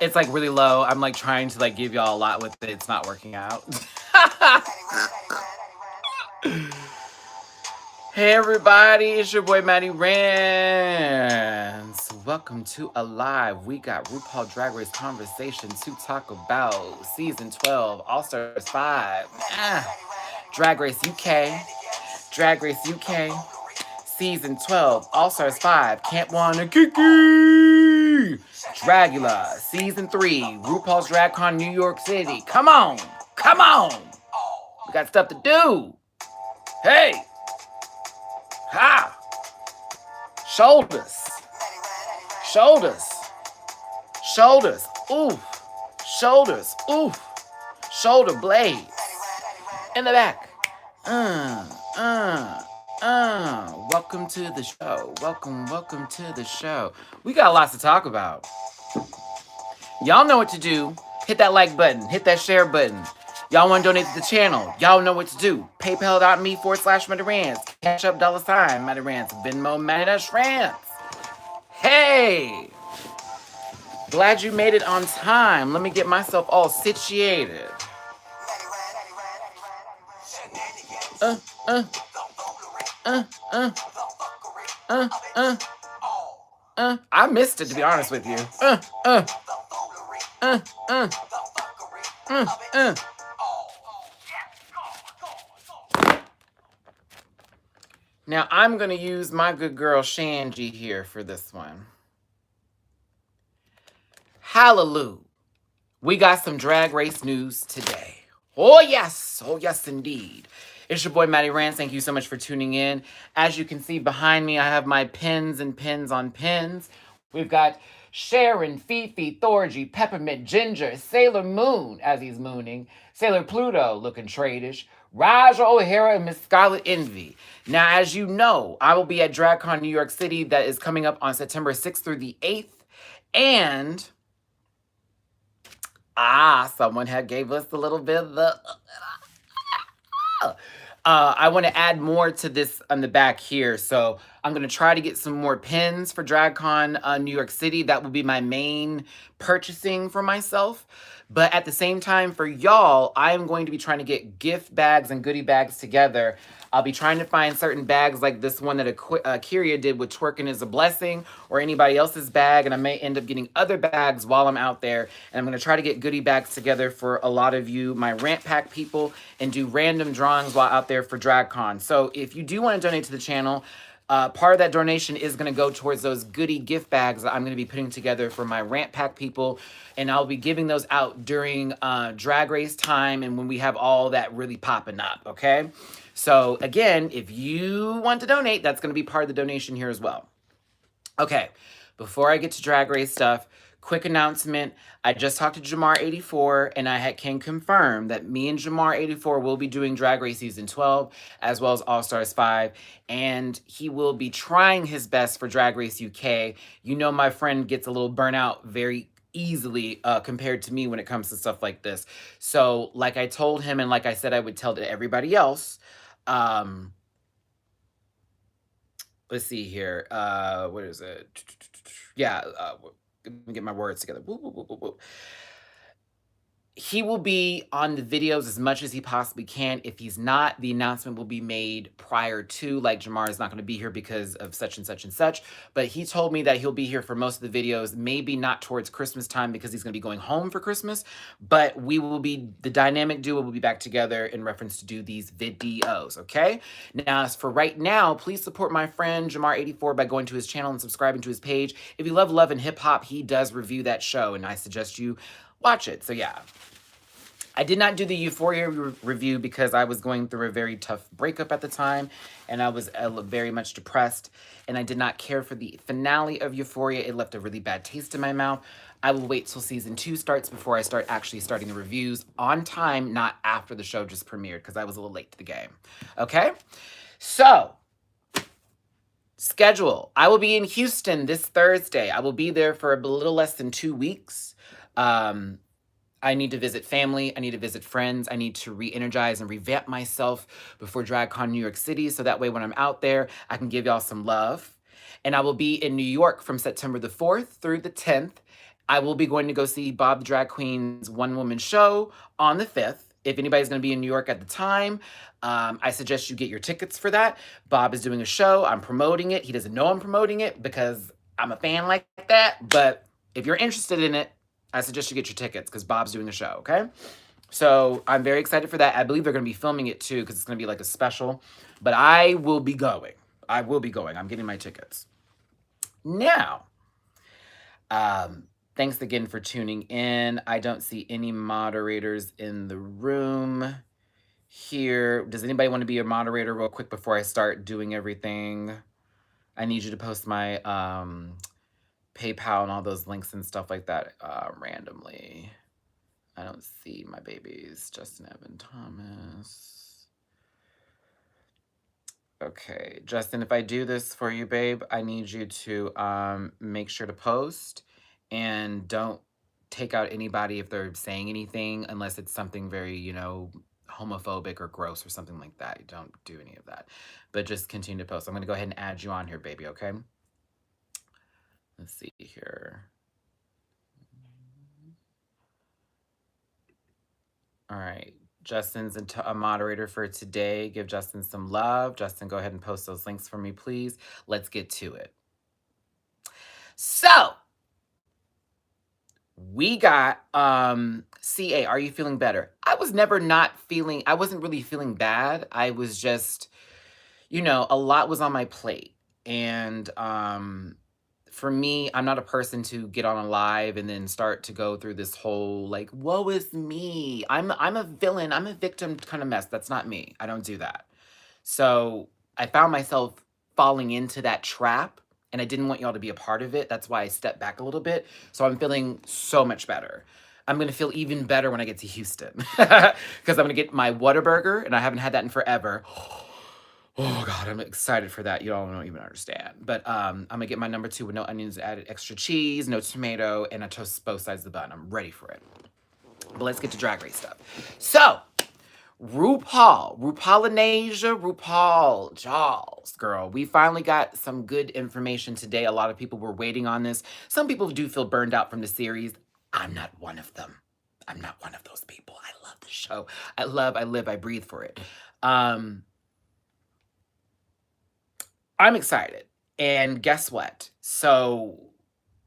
It's like really low. I'm like trying to like give y'all a lot with it. It's not working out. Hey everybody, it's your boy Matty Rants. Welcome to Alive. We got RuPaul Drag Race Conversation to talk about Season 12, All Stars 5, Drag Race UK, Drag Race UK, Season 12, All Stars 5, Can't Wanna Kiki, Dragula, Season 3, RuPaul's DragCon New York City. Come on, come on. We got stuff to do. Hey, ha. Shoulders, shoulders, shoulders, oof, shoulders, oof, shoulder blades, in the back. Welcome to the show. Welcome to the show. We got lots to talk about. Y'all know what to do. Hit that like button, hit that share button. Y'all want to donate to the channel? Y'all know what to do. PayPal.me/MattyRants. Cash Up $sign MattyRants. Venmo MattyRants. Hey! Glad you made it on time. Let me get myself all situated. Uh, uh, uh, uh, uh, uh, I missed it, to be honest with you. Now, I'm going to use my good girl Shanji here for this one. Hallelujah. We got some drag race news today. Oh, yes. Oh, yes, indeed. It's your boy, Matty Rants. Thank you so much for tuning in. As you can see behind me, I have my pins and pins on pins. We've got Sharon, Fifi, Thorgy, Peppermint, Ginger, Sailor Moon, as he's mooning, Sailor Pluto, looking tradish, Raja O'Hara, and Miss Scarlet Envy. Now, as you know, I will be at DragCon New York City. That is coming up on September 6th through the 8th. And someone had gave us a little bit of the... I want to add more to this on the back here. So I'm going to try to get some more pins for DragCon New York City. That will be my main purchasing for myself. But at the same time, for y'all, I'm going to be trying to get gift bags and goodie bags together. I'll be trying to find certain bags like this one that Kyria did with Twerking is a Blessing, or anybody else's bag. And I may end up getting other bags while I'm out there. And I'm going to try to get goodie bags together for a lot of you, my rant pack people, and do random drawings while out there for DragCon. So if you do want to donate to the channel, part of that donation is going to go towards those goodie gift bags that I'm going to be putting together for my rant pack people. And I'll be giving those out during Drag Race time and when we have all that really popping up, okay? So again, if you want to donate, that's going to be part of the donation here as well. Okay, before I get to Drag Race stuff, quick announcement. I just talked to Jamar84 and I can confirm that me and Jamar84 will be doing Drag Race Season 12 as well as All Stars 5. And he will be trying his best for Drag Race UK. You know my friend gets a little burnout very easily compared to me when it comes to stuff like this. So like I told him and like I said I would tell to everybody else, let's see here. What is it? Yeah, let me get my words together. He will be on the videos as much as he possibly can. If he's not, the announcement will be made prior to, like Jamar is not going to be here because of such and such and such. But he told me that he'll be here for most of the videos, maybe not towards Christmas time because he's going to be going home for Christmas. But we will be, the dynamic duo will be back together in reference to do these videos, okay? Now, as for right now, please support my friend Jamar84 by going to his channel and subscribing to his page. If you love Love and Hip Hop, he does review that show, and I suggest you watch it. So yeah. I did not do the Euphoria review because I was going through a very tough breakup at the time, and I was very much depressed, and I did not care for the finale of Euphoria. It left a really bad taste in my mouth. I will wait till Season 2 starts before I start actually starting the reviews on time, not after the show just premiered, because I was a little late to the game. Okay? So, schedule. I will be in Houston this Thursday. I will be there for a little less than 2 weeks. I need to visit family. I need to visit friends. I need to re-energize and revamp myself before DragCon New York City. So that way when I'm out there, I can give y'all some love. And I will be in New York from September the 4th through the 10th. I will be going to go see Bob the Drag Queen's one-woman show on the 5th. If anybody's going to be in New York at the time, I suggest you get your tickets for that. Bob is doing a show. I'm promoting it. He doesn't know I'm promoting it because I'm a fan like that. But if you're interested in it, I suggest you get your tickets because Bob's doing a show, okay? So I'm very excited for that. I believe they're going to be filming it too because it's going to be like a special. But I will be going. I will be going. I'm getting my tickets. Now, thanks again for tuning in. I don't see any moderators in the room here. Does anybody want to be a moderator real quick before I start doing everything? I need you to post my PayPal and all those links and stuff like that randomly. I don't see my babies. Justin Evan Thomas. Okay, Justin, if I do this for you, babe, I need you to make sure to post and don't take out anybody if they're saying anything unless it's something very, you know, homophobic or gross or something like that. You don't do any of that, but just continue to post. I'm going to go ahead and add you on here, baby, okay? Let's see here. All right. Justin's a moderator for today. Give Justin some love. Justin, go ahead and post those links for me, please. Let's get to it. So, we got CA, are you feeling better? I wasn't really feeling bad. I was just, you know, a lot was on my plate. And for me, I'm not a person to get on a live and then start to go through this whole like, woe is me. I'm a villain. I'm a victim kind of mess. That's not me. I don't do that. So I found myself falling into that trap and I didn't want y'all to be a part of it. That's why I stepped back a little bit. So I'm feeling so much better. I'm going to feel even better when I get to Houston because I'm going to get my Whataburger and I haven't had that in forever. Oh God, I'm excited for that. You all don't even understand. But I'm gonna get my number 2 with no onions, added extra cheese, no tomato, and I toast both sides of the bun. I'm ready for it. But let's get to Drag Race stuff. So, RuPaul, Charles, girl. We finally got some good information today. A lot of people were waiting on this. Some people do feel burned out from the series. I'm not one of them. I'm not one of those people. I love the show. I live, I breathe for it. I'm excited. And guess what? So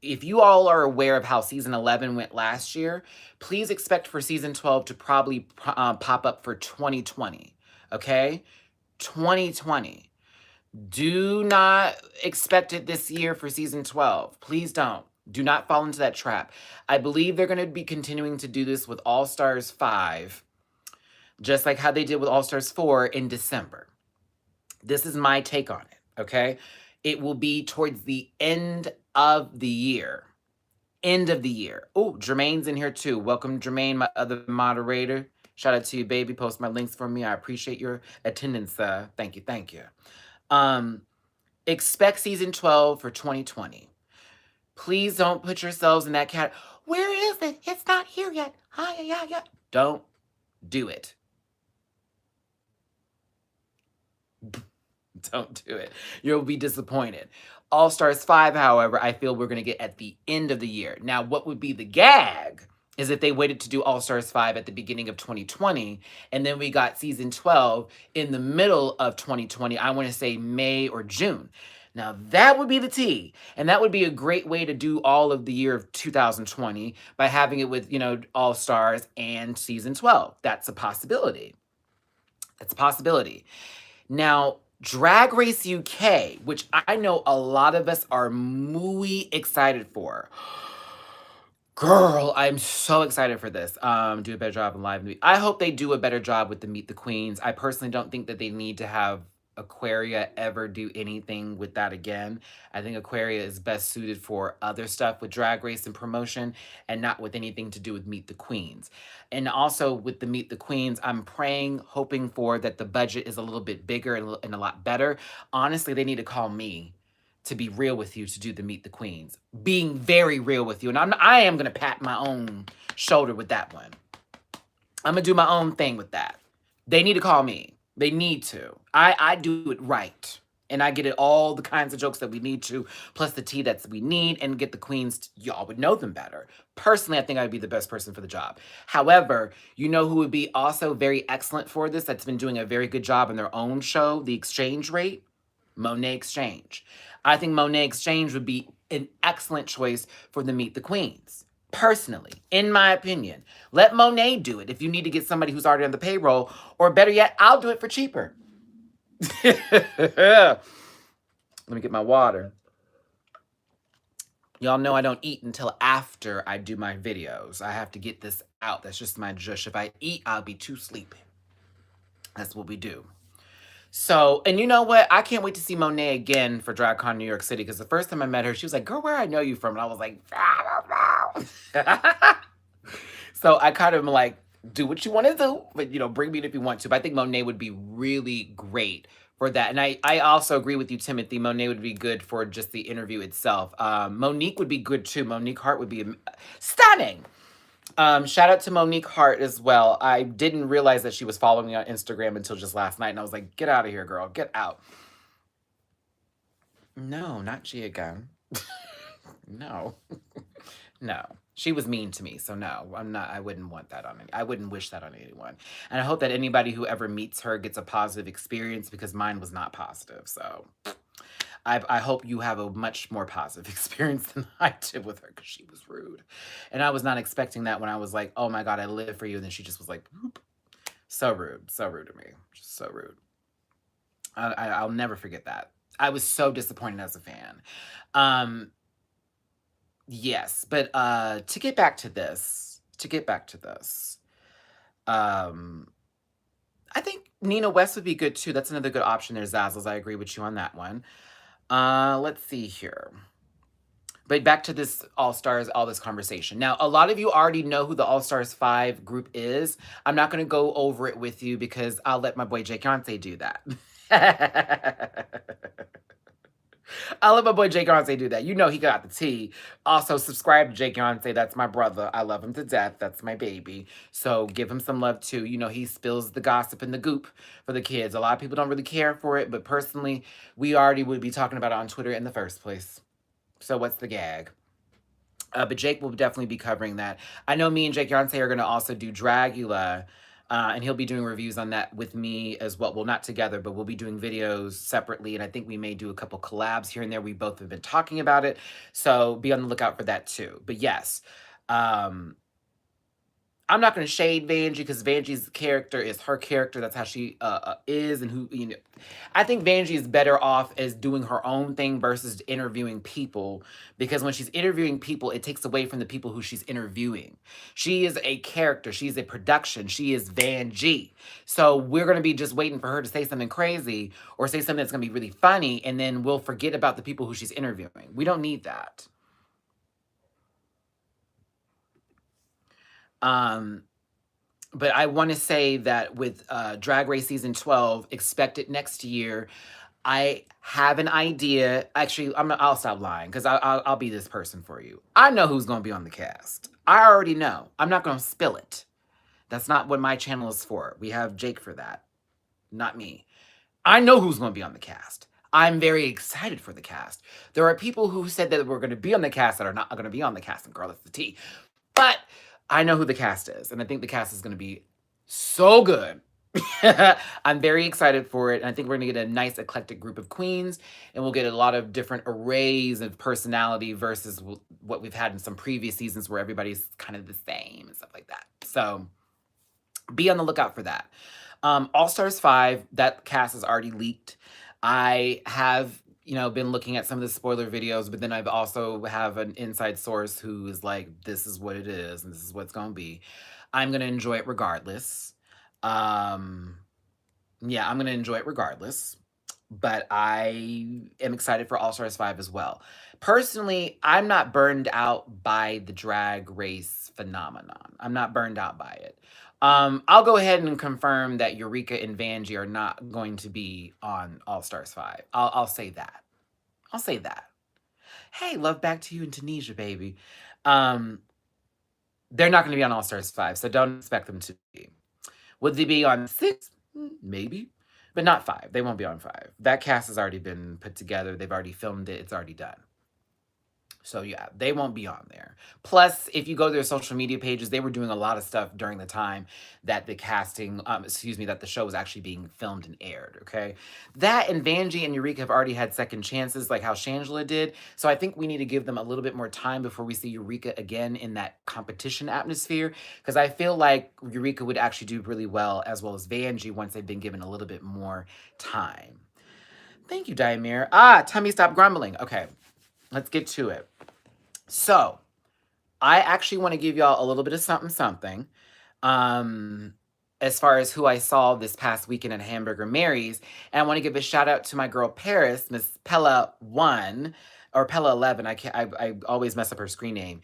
if you all are aware of how season 11 went last year, please expect for season 12 to probably pop up for 2020. Okay? 2020. Do not expect it this year for season 12. Please don't. Do not fall into that trap. I believe they're going to be continuing to do this with All Stars 5, just like how they did with All Stars 4 in December. This is my take on it. Okay, it will be towards the end of the year. End of the year. Oh, Jermaine's in here too. Welcome, Jermaine, my other moderator. Shout out to you, baby. Post my links for me. I appreciate your attendance. Thank you, thank you. Expect season 12 for 2020. Please don't put yourselves in that cat. Where is it? It's not here yet. Yeah. Don't do it. Don't do it. You'll be disappointed. All Stars 5, however, I feel we're going to get at the end of the year. Now, what would be the gag is if they waited to do All Stars 5 at the beginning of 2020, and then we got season 12 in the middle of 2020, I want to say May or June. Now, that would be the tea, and that would be a great way to do all of the year of 2020 by having it with, you know, All Stars and season 12. That's a possibility. That's a possibility. Now, Drag Race UK, which I know a lot of us are muy excited for. Girl, I'm so excited for this. Do a better job in live. I hope they do a better job with the Meet the Queens. I personally don't think that they need to have Aquaria ever do anything with that again. I think Aquaria is best suited for other stuff with Drag Race and promotion and not with anything to do with Meet the Queens. And also with the Meet the Queens, I'm praying, hoping for that the budget is a little bit bigger and a lot better. Honestly, they need to call me to be real with you to do the Meet the Queens. Being very real with you. And I am going to pat my own shoulder with that one. I'm going to do my own thing with that. They need to call me. They need to. I do it right. And I get it all the kinds of jokes that we need to, plus the tea that we need, and get the queens, y'all would know them better. Personally, I think I'd be the best person for the job. However, you know who would be also very excellent for this, that's been doing a very good job in their own show, The Exchange Rate? Monet Exchange. I think Monet Exchange would be an excellent choice for the Meet the Queens. Personally, in my opinion, let Monet do it if you need to get somebody who's already on the payroll, or better yet, I'll do it for cheaper. Let me get my water. Y'all know I don't eat until after I do my videos. I have to get this out. That's just my jush. If I eat, I'll be too sleepy. That's what we do. So, and you know what? I can't wait to see Monet again for DragCon New York City, because the first time I met her, she was like, girl, where I know you from? And I was like, I don't know. So I kind of am like, do what you want to do, but, you know, bring me in if you want to. But I think Monet would be really great for that. And I also agree with you, Timothy. Monet would be good for just the interview itself. Monique would be good too. Monique Hart would be stunning. Shout out to Monique Hart as well. I didn't realize that she was following me on Instagram until just last night. And I was like, get out of here, girl. Get out. No, not she again. No. No. She was mean to me, so no, I'm not. I wouldn't want that on any. I wouldn't wish that on anyone. And I hope that anybody who ever meets her gets a positive experience, because mine was not positive. So I hope you have a much more positive experience than I did with her, because she was rude. And I was not expecting that when I was like, oh my God, I live for you. And then she just was like, whoop. So rude to me. Just so rude. I'll never forget that. I was so disappointed as a fan. Yes, but to get back to this, I think Nina West would be good too. That's another good option there, Zazzles. I agree with you on that one. Let's see here. But back to this All-Stars, all this conversation. Now, a lot of you already know who the All-Stars 5 group is. I'm not going to go over it with you, because I'll let my boy Jake Yonsei do that. I'll let my boy Jake Yonsei do that. You know he got the tea. Also, subscribe to Jake Yonsei. That's my brother. I love him to death. That's my baby. So give him some love too. You know, he spills the gossip and the goop for the kids. A lot of people don't really care for it, but personally, we already would be talking about it on Twitter in the first place. So what's the gag? But Jake will definitely be covering that. I know me and Jake Yonsei are going to also do Dragula. And he'll be doing reviews on that with me as well. Well, not together, but we'll be doing videos separately. And I think we may do a couple collabs here and there. We both have been talking about it. So be on the lookout for that too. But yes, I'm not going to shade Vanjie, because Vanjie's character is her character. That's how she is. And who, you know, I think Vanjie is better off as doing her own thing versus interviewing people, because when she's interviewing people, it takes away from the people who she's interviewing. She is a character. She's a production. She is Vanjie. So we're going to be just waiting for her to say something crazy or say something that's going to be really funny, and then we'll forget about the people who she's interviewing. We don't need that. But I want to say that with Drag Race Season 12, expect it next year. I have an idea. Actually, I'll stop lying, because I'll be this person for you. I know who's going to be on the cast. I already know. I'm not going to spill it. That's not what my channel is for. We have Jake for that, not me. I know who's going to be on the cast. I'm very excited for the cast. There are people who said that we're going to be on the cast that are not going to be on the cast, and girl, that's the tea. But I know who the cast is, and I think the cast is going to be so good. I'm very excited for it, and I think we're going to get a nice eclectic group of queens, and we'll get a lot of different arrays of personality versus what we've had in some previous seasons where everybody's kind of the same and stuff like that. So be on the lookout for that. All-Stars 5, that cast is already leaked. I have, you know, been looking at some of the spoiler videos, but then I've also have an inside source who is like, this is what it is, and this is what it's going to be. I'm going to enjoy it regardless. Yeah, I'm going to enjoy it regardless. But I am excited for All-Stars 5 as well. Personally, I'm not burned out by the Drag Race phenomenon. I'm not burned out by it. I'll go ahead and confirm that Eureka and Vanjie are not going to be on All-Stars 5. I'll say that. I'll say that. Hey, love back to you in Tunisia, baby. They're not going to be on All-Stars 5, so don't expect them to be. Would they be on 6? Maybe. but not 5. They won't be on 5. That cast has already been put together. They've already filmed it. It's already done. So yeah, they won't be on there. Plus, if you go to their social media pages, they were doing a lot of stuff during the time that the casting, that the show was actually being filmed and aired, okay? That and Vanjie and Eureka have already had second chances, like how Shangela did. So I think we need to give them a little bit more time before we see Eureka again in that competition atmosphere, because I feel like Eureka would actually do really well as Vanjie once they've been given a little bit more time. Thank you, Diamir. Tummy, stop grumbling. Okay, let's get to it. So, I actually want to give y'all a little bit of something. As far as who I saw this past weekend at Hamburger Mary's. And I want to give a shout out to my girl Paris, Miss Pella 1 or Pella 11. I always mess up her screen name.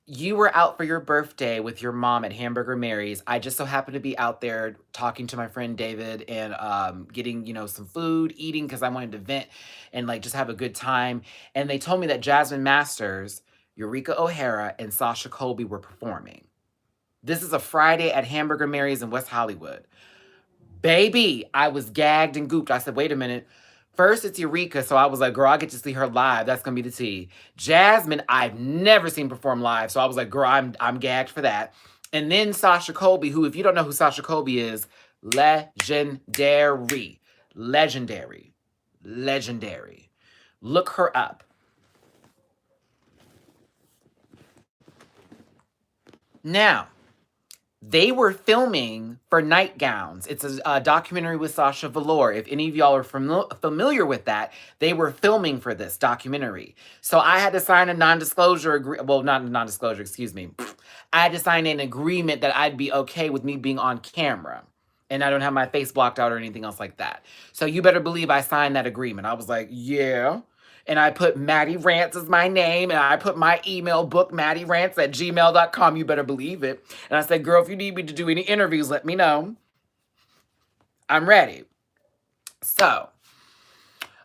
You were out for your birthday with your mom at Hamburger Mary's. I just so happened to be out there talking to my friend David and getting, some food, eating, because I wanted to vent and like just have a good time. And they told me that Jasmine Masters, Eureka O'Hara, and Sasha Colby were performing. This is a Friday at Hamburger Mary's in West Hollywood. Baby, I was gagged and gooped. I said, wait a minute. First, it's Eureka, so I was like, girl, I get to see her live. That's going to be the tea. Jasmine, I've never seen perform live, so I was like, girl, I'm gagged for that. And then Sasha Colby, who, if you don't know who Sasha Colby is, legendary. Legendary. Legendary. Look her up. Now, they were filming for Nightgowns. It's a documentary with Sasha Velour. If any of y'all are familiar with that, they were filming for this documentary. So I had to sign a non-disclosure agreement. Well, not a non-disclosure, excuse me. I had to sign an agreement that I'd be okay with me being on camera. And I don't have my face blocked out or anything else like that. So you better believe I signed that agreement. I was like, yeah. And I put MattyRants as my name, and I put my email book, MattyRants@gmail.com. You better believe it. And I said, girl, if you need me to do any interviews, let me know. I'm ready. So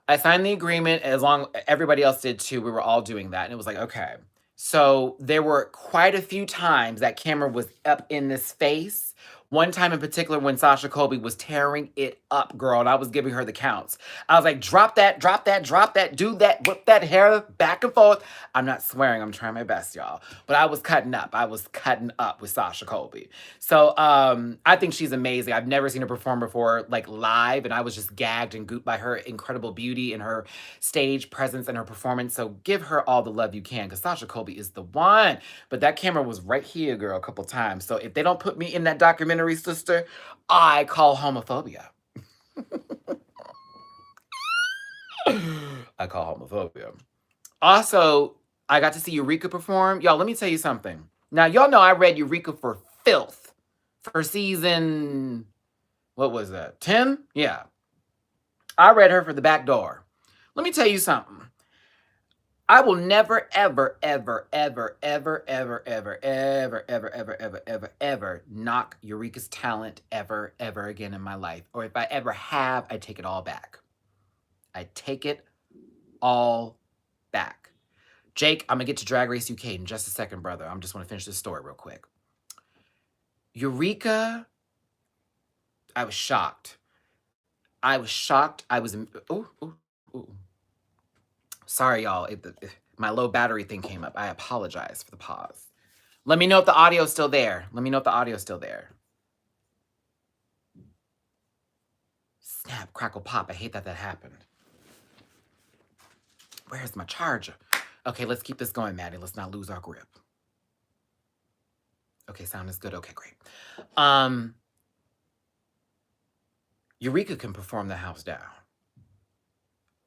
I signed the agreement everybody else did too. We were all doing that. And it was like, okay. So there were quite a few times that camera was up in this face. One time in particular when Sasha Colby was tearing it up, girl, and I was giving her the counts. I was like, drop that, drop that, drop that, do that, whip that hair back and forth. I'm not swearing. I'm trying my best, y'all. But I was cutting up. I was cutting up with Sasha Colby. So I think she's amazing. I've never seen her perform before, like live, and I was just gagged and gooped by her incredible beauty and her stage presence and her performance. So give her all the love you can, because Sasha Colby is the one. But that camera was right here, girl, a couple times. So if they don't put me in that documentary, sister, I call homophobia. I call homophobia. Also, I got to see Eureka perform. Y'all, let me tell you something. Now, y'all know I read Eureka for filth for season, what was that, 10? Yeah. I read her for the back door. Let me tell you something. I will never, ever, ever, ever, ever, ever, ever, ever, ever, ever, ever, ever, ever knock Eureka's talent ever, ever again in my life. Or if I ever have, I take it all back. I take it all back. Jake, I'm going to get to Drag Race UK in just a second, brother. I just want to finish this story real quick. Eureka, I was shocked. I was shocked. I was, sorry, y'all. My low battery thing came up. I apologize for the pause. Let me know if the audio's still there. Let me know if the audio's still there. Snap, crackle, pop. I hate that happened. Where's my charger? Okay, let's keep this going, Maddie. Let's not lose our grip. Okay, sound is good. Okay, great. Eureka can perform the house down.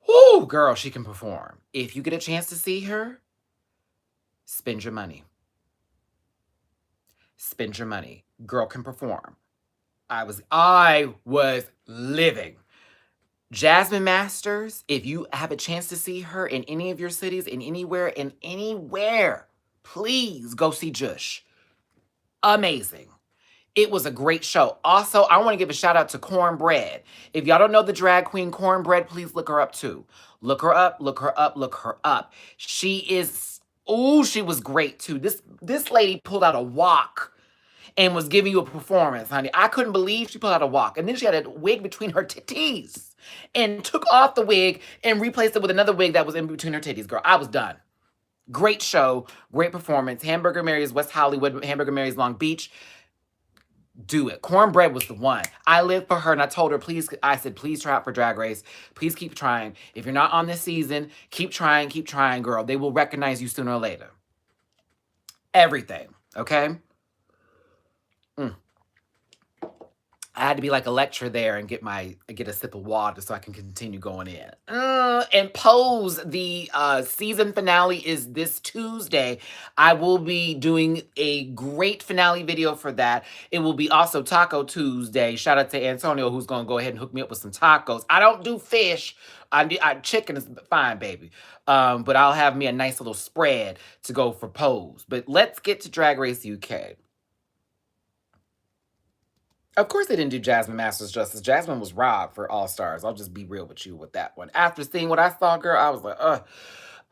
Whoo, girl, she can perform. If you get a chance to see her, spend your money. Spend your money. Girl can perform. I was living. Jasmine Masters, if you have a chance to see her in any of your cities, anywhere, please go see Jush. Amazing. It was a great show. Also, I want to give a shout out to Cornbread. If y'all don't know the drag queen Cornbread, please look her up too. Look her up, look her up, look her up. She was great too. This lady pulled out a walk and was giving you a performance, honey. I couldn't believe she pulled out a walk. And then she had a wig between her titties and took off the wig and replaced it with another wig that was in between her titties, girl. I was done. Great show, great performance. Hamburger Mary's West Hollywood, Hamburger Mary's Long Beach. Do it. Cornbread was the one. I lived for her and I told her, please, I said, please try out for Drag Race. Please keep trying. If you're not on this season, keep trying, girl. They will recognize you sooner or later. Everything, okay? I had to be like a lecturer there and get a sip of water so I can continue going in. And Pose, the season finale is this Tuesday. I will be doing a great finale video for that. It will be also Taco Tuesday. Shout out to Antonio, who's going to go ahead and hook me up with some tacos. I don't do fish. Chicken is fine, baby. But I'll have me a nice little spread to go for Pose. But let's get to Drag Race UK. Of course they didn't do Jasmine Masters justice. Jasmine was robbed for All Stars. I'll just be real with you with that one. After seeing what I saw, girl, I was like, ugh.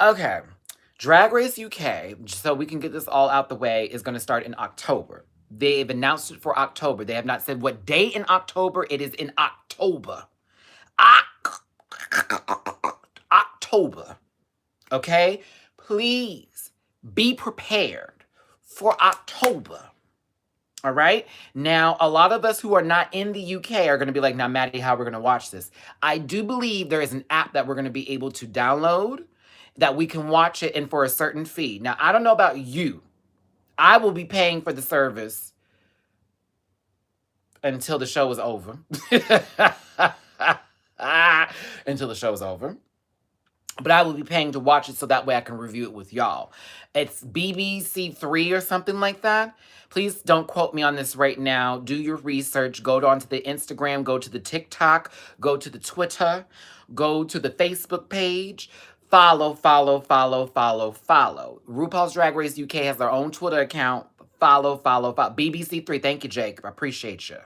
Okay. Drag Race UK, so we can get this all out the way, is going to start in October. They've announced it for October. They have not said what day in October. It is in October. October. Okay? Please be prepared for October. All right. Now, a lot of us who are not in the UK are going to be like, now, Matty, how we're going to watch this? I do believe there is an app that we're going to be able to download that we can watch it and for a certain fee. Now, I don't know about you. I will be paying for the service until the show is over. Until the show is over. But I will be paying to watch it so that way I can review it with y'all. It's BBC3 or something like that. Please don't quote me on this right now. Do your research. Go onto the Instagram. Go to the TikTok. Go to the Twitter. Go to the Facebook page. Follow. RuPaul's Drag Race UK has their own Twitter account. Follow. BBC3. Thank you, Jake. I appreciate you.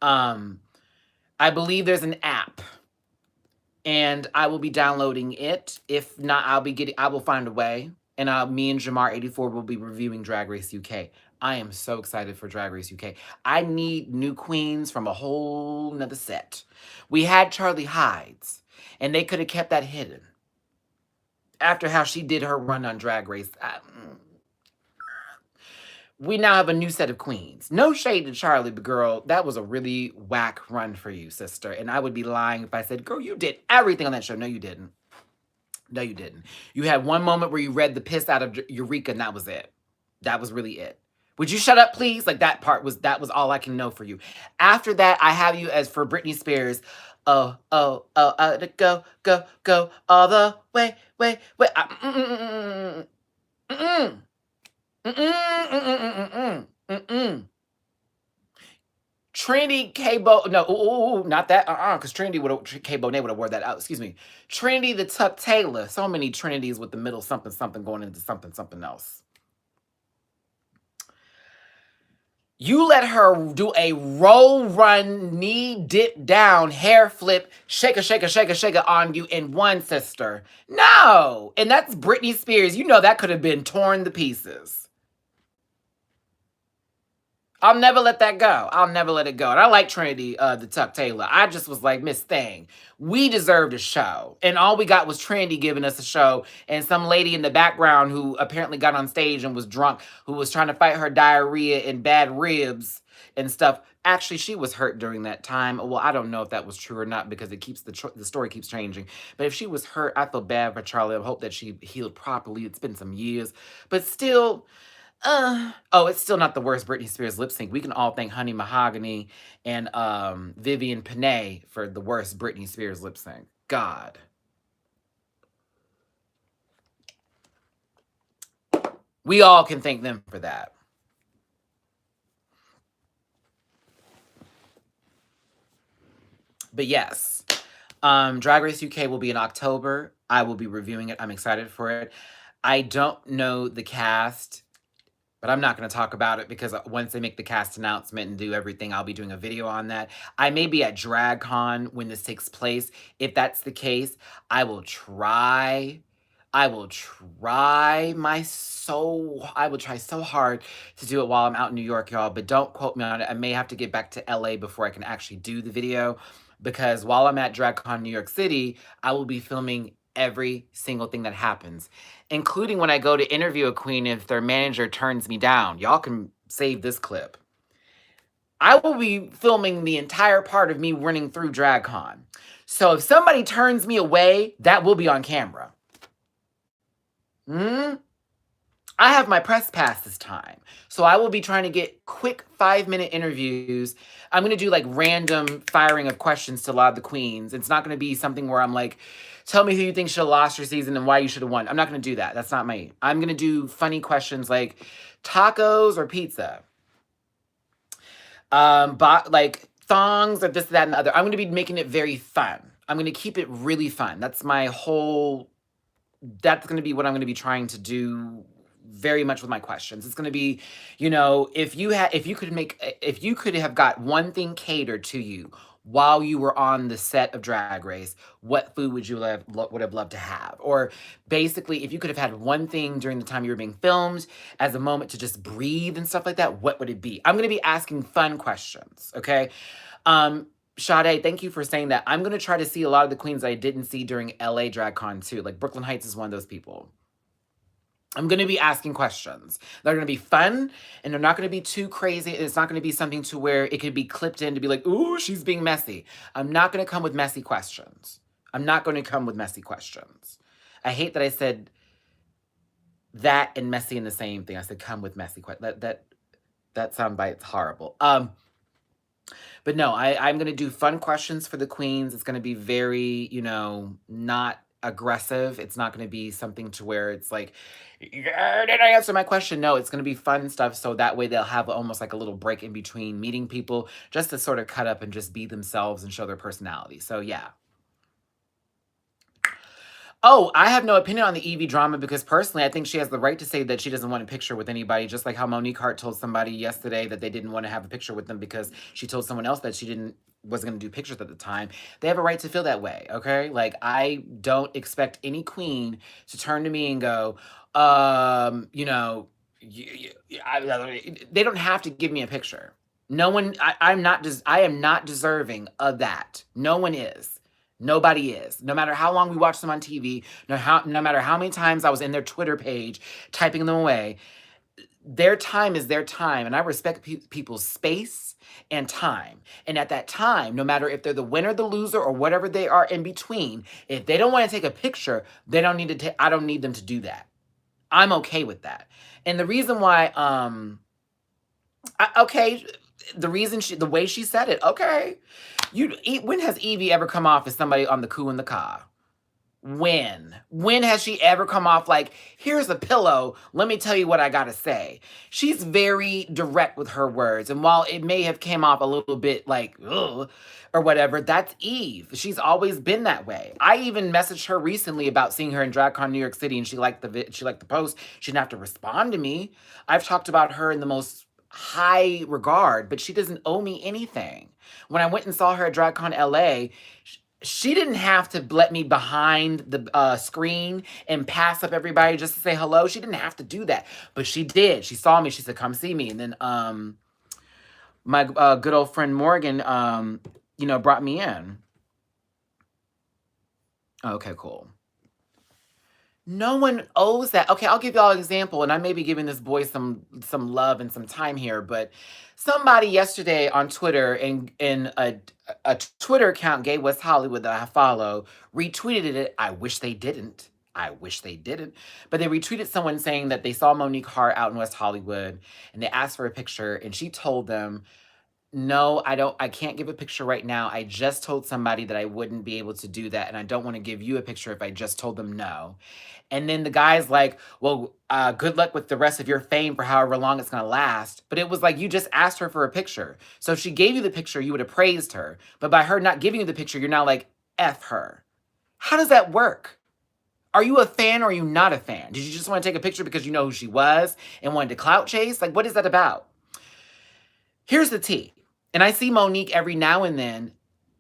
I believe there's an app. And I will be downloading it. If not, I will find a way. And me and Jamar84 will be reviewing Drag Race UK. I am so excited for Drag Race UK. I need new queens from a whole nother set. We had Charlie Hides, and they could have kept that hidden. After how she did her run on Drag Race. We now have a new set of queens. No shade to Charlie, but girl, that was a really whack run for you, sister. And I would be lying if I said, girl, you did everything on that show. No, you didn't. No, you didn't. You had one moment where you read the piss out of Eureka, and that was it. That was really it. Would you shut up, please? Like, that was all I can know for you. After that, I have you as for Britney Spears. Go all the way. Trinity K. No, not that. Because Trinity K. Bonet would have wore that out. Excuse me. Trinity the Tuck Taylor. So many Trinities with the middle something going into something else. You let her do a roll, run, knee dip down, hair flip, shake on you in one, sister. No. And that's Britney Spears. You know that could have been torn to pieces. I'll never let that go. I'll never let it go. And I like Trinity, the Tuck Taylor. I just was like, Miss Thing, we deserved a show. And all we got was Trinity giving us a show and some lady in the background who apparently got on stage and was drunk, who was trying to fight her diarrhea and bad ribs and stuff. Actually, she was hurt during that time. Well, I don't know if that was true or not because the story keeps changing. But if she was hurt, I feel bad for Charlie. I hope that she healed properly. It's been some years. But still... it's still not the worst Britney Spears lip sync. We can all thank Honey Mahogany and Vivian Panay for the worst Britney Spears lip sync. God. We all can thank them for that. But yes, Drag Race UK will be in October. I will be reviewing it. I'm excited for it. I don't know the cast. But I'm not going to talk about it because once they make the cast announcement and do everything, I'll be doing a video on that. I may be at DragCon when this takes place. If that's the case, I will try I will try so hard to do it while I'm out in New York, y'all, but don't quote me on it. I may have to get back to LA before I can actually do the video, because while I'm at DragCon New York City, I will be filming every single thing that happens, including when I go to interview a queen if their manager turns me down. Y'all can save this clip. I will be filming the entire part of me running through DragCon. So if somebody turns me away, that will be on camera. I have my press pass this time. So I will be trying to get quick 5-minute interviews. I'm going to do like random firing of questions to a lot of the queens. It's not going to be something where I'm like, tell me who you think should have lost your season and why you should have won. I'm not going to do that. That's not me. I'm going to do funny questions like tacos or pizza. Like thongs or this, that, and the other. I'm going to be making it very fun. I'm going to keep it really fun. That's going to be what I'm going to be trying to do very much with my questions. It's going to be, if you could have got one thing catered to you while you were on the set of Drag Race, what food would you would have loved to have? Or basically, if you could have had one thing during the time you were being filmed as a moment to just breathe and stuff like that, what would it be? I'm going to be asking fun questions, okay? Sade, thank you for saying that. I'm going to try to see a lot of the queens I didn't see during LA DragCon too. Like Brooklyn Heights is one of those people. I'm going to be asking questions. They're going to be fun, and they're not going to be too crazy. It's not going to be something to where it could be clipped in to be like, ooh, she's being messy. I'm not going to come with messy questions. I hate that I said that and messy in the same thing. I said come with messy questions. That sound bite's horrible. But no, I'm going to do fun questions for the queens. It's going to be very, not aggressive. It's not going to be something to where it's like, yeah, did I answer my question? No, it's going to be fun stuff. So that way they'll have almost like a little break in between meeting people just to sort of cut up and just be themselves and show their personality. So yeah. Oh, I have no opinion on the Evie drama because personally, I think she has the right to say that she doesn't want a picture with anybody, just like how Monique Hart told somebody yesterday that they didn't want to have a picture with them because she told someone else that she wasn't going to do pictures at the time. They have a right to feel that way, okay? Like, I don't expect any queen to turn to me and go, they don't have to give me a picture. No one, I am not deserving of that. No one is. Nobody is. No matter how long we watch them on TV, no matter how many times I was in their Twitter page typing them away, their time is their time. And I respect people's space and time. And at that time, no matter if they're the winner, the loser, or whatever they are in between, if they don't want to take a picture, I don't need them to do that. I'm okay with that. And the reason why, the way she said it, okay. When has Evie ever come off as somebody on the coup in the car? When? When has she ever come off like, here's a pillow, let me tell you what I gotta say? She's very direct with her words, and while it may have came off a little bit like, ugh, or whatever, that's Eve. She's always been that way. I even messaged her recently about seeing her in DragCon New York City, and she liked the post. She didn't have to respond to me. I've talked about her in the most high regard, but she doesn't owe me anything. When I went and saw her at DragCon LA, she didn't have to let me behind the screen and pass up everybody just to say hello. She didn't have to do that, but she did. She saw me. She said, come see me. And then my good old friend Morgan, brought me in. Okay, cool. No one owes that. Okay, I'll give y'all an example, and I may be giving this boy some love and some time here, but somebody yesterday on Twitter in a Twitter account, Gay West Hollywood, that I follow, retweeted it. I wish they didn't. But they retweeted someone saying that they saw Monique Hart out in West Hollywood, and they asked for a picture, and she told them, no, I can't give a picture right now. I just told somebody that I wouldn't be able to do that, and I don't want to give you a picture if I just told them no. And then the guy's like, well, good luck with the rest of your fame for however long it's going to last. But it was like, you just asked her for a picture. So if she gave you the picture, you would have praised her. But by her not giving you the picture, you're now like, F her. How does that work? Are you a fan or are you not a fan? Did you just want to take a picture because you know who she was and wanted to clout chase? Like, what is that about? Here's the tea. And I see Monique every now and then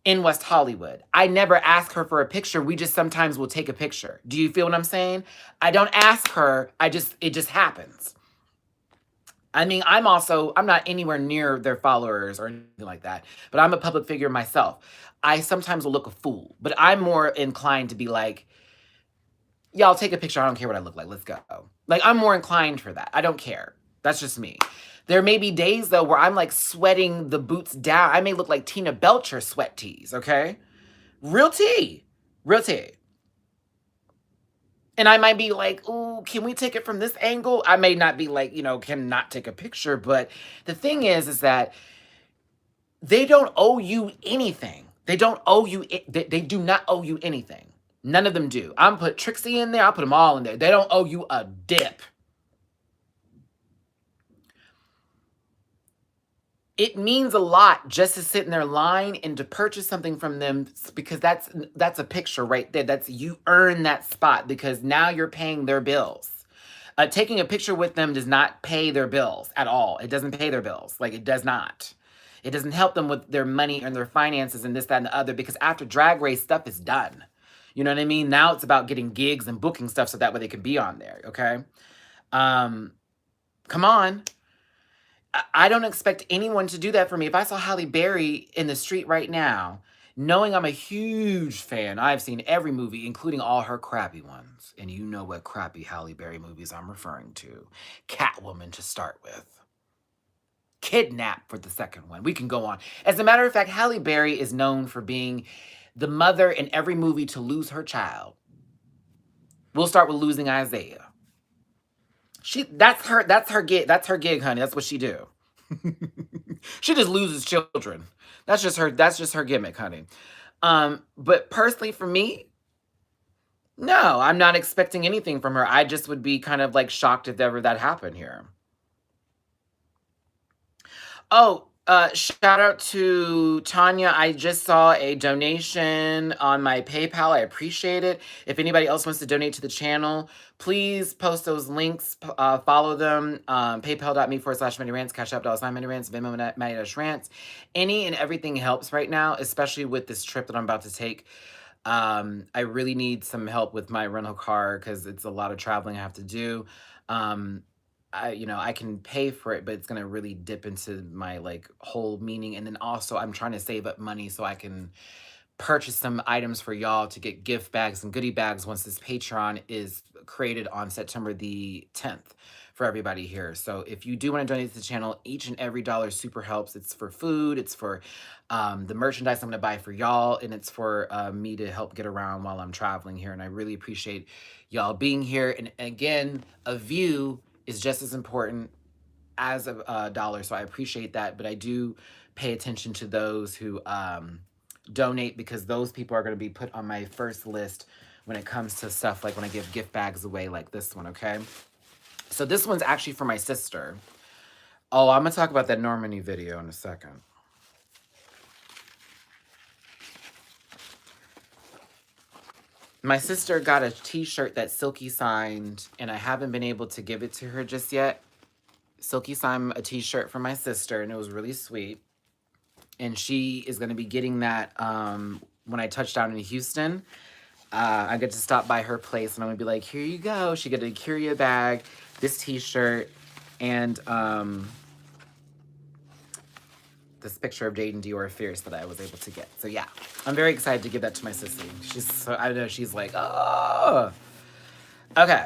in West Hollywood. I never ask her for a picture. We just sometimes will take a picture. Do you feel what I'm saying? I don't ask her. It just happens. I mean, I'm not anywhere near their followers or anything like that, but I'm a public figure myself. I sometimes will look a fool, but I'm more inclined to be like, y'all take a picture. I don't care what I look like. Let's go. Like, I'm more inclined for that. I don't care. That's just me. There may be days, though, where I'm like sweating the boots down. I may look like Tina Belcher sweat tees, okay? Real tea. Real tea. And I might be like, ooh, can we take it from this angle? I may not be like, can not take a picture. But the thing is that they don't owe you anything. They don't owe you, they do not owe you anything. None of them do. I'm put Trixie in there. I'll put them all in there. They don't owe you a dip. It means a lot just to sit in their line and to purchase something from them, because that's a picture right there. That's, you earn that spot because now you're paying their bills. Taking a picture with them does not pay their bills at all. It doesn't pay their bills. Like, it does not. It doesn't help them with their money and their finances and this, that, and the other, because after Drag Race, stuff is done. You know what I mean? Now it's about getting gigs and booking stuff so that way they can be on there, okay? Come on. I don't expect anyone to do that for me. If I saw Halle Berry in the street right now, knowing I'm a huge fan, I've seen every movie, including all her crappy ones. And you know what crappy Halle Berry movies I'm referring to. Catwoman to start with. Kidnap for the second one. We can go on. As a matter of fact, Halle Berry is known for being the mother in every movie to lose her child. We'll start with losing Isaiah. That's her gig, honey. That's what she do. She just loses children. That's just her gimmick, honey. But personally for me, no, I'm not expecting anything from her. I just would be kind of like shocked if ever that happened here. Oh, shout out to Tanya. I just saw a donation on my PayPal. I appreciate it. If anybody else wants to donate to the channel, please post those links, follow them. PayPal.me/MattyRants, Cash App $MattyRants, Venmo MattyRants. Any and everything helps right now, especially with this trip that I'm about to take. I really need some help with my rental car because it's a lot of traveling I have to do. I can pay for it, but it's gonna really dip into my like whole meaning. And then also I'm trying to save up money so I can purchase some items for y'all to get gift bags and goodie bags once this Patreon is created on September the 10th for everybody here. So if you do want to donate to the channel, each and every dollar super helps. It's for food, it's for the merchandise I'm gonna buy for y'all, and it's for me to help get around while I'm traveling here. And I really appreciate y'all being here. And again, a view is just as important as a dollar, so I appreciate that. But I do pay attention to those who donate, because those people are going to be put on my first list when it comes to stuff like when I give gift bags away like this one, okay? So this one's actually for my sister. Oh, I'm going to talk about that Normandy video in a second. My sister got a t-shirt that Silky signed, and I haven't been able to give it to her just yet. Silky signed a t-shirt for my sister, and it was really sweet. And she is going to be getting that when I touch down in Houston. I get to stop by her place, and I'm going to be like, here you go. She got a Curia bag, this t-shirt, and this picture of Jaden Dior Fierce that I was able to get. So yeah, I'm very excited to give that to my sissy. She's so, I don't know, she's like, oh. Okay.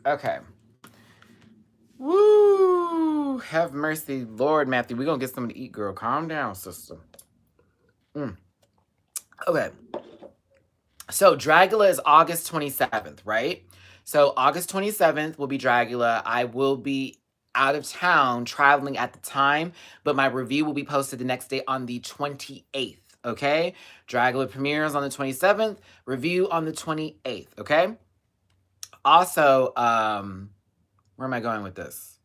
Okay. Woo! Have mercy, Lord, Matthew. We're gonna get something to eat, girl. Calm down, sister. Okay. So Dragula is August 27th, right? So August 27th will be Dragula. I will be out of town traveling at the time, but my review will be posted the next day on the 28th, okay? Dragula premieres on the 27th, review on the 28th, okay? Also, where am I going with this?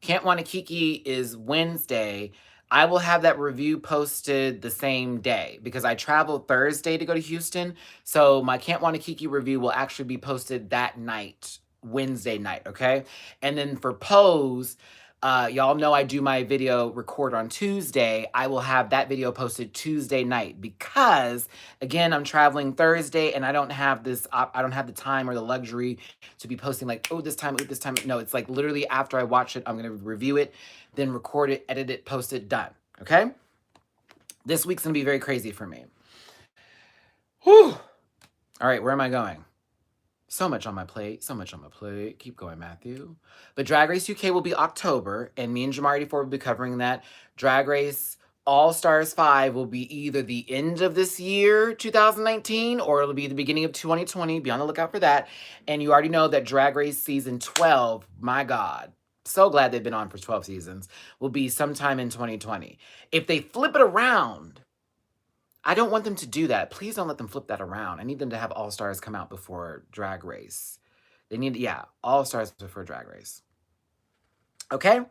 Can't Wanna Kiki is Wednesday. I will have that review posted the same day because I traveled Thursday to go to Houston. So my Can't Wanna Kiki review will actually be posted that night Wednesday night, okay? And then for Pose, y'all know I do my video record on Tuesday. I will have that video posted Tuesday night because, again, I'm traveling Thursday and I don't have I don't have the time or the luxury to be posting like, oh, this time. No, it's like literally after I watch it, I'm going to review it, then record it, edit it, post it, done, okay? This week's going to be very crazy for me. Whew. All right, where am I going? So much on my plate. Keep going, Matthew. But Drag Race UK will be October, and me and Jamar 84 will be covering that. Drag Race All Stars 5 will be either the end of this year, 2019, or it'll be the beginning of 2020. Be on the lookout for that. And you already know that Drag Race Season 12, my God, so glad they've been on for 12 seasons, will be sometime in 2020. If they flip it around, I don't want them to do that. Please don't let them flip that around. I need them to have All Stars come out before Drag Race. They need, yeah, All Stars before Drag Race. Okay?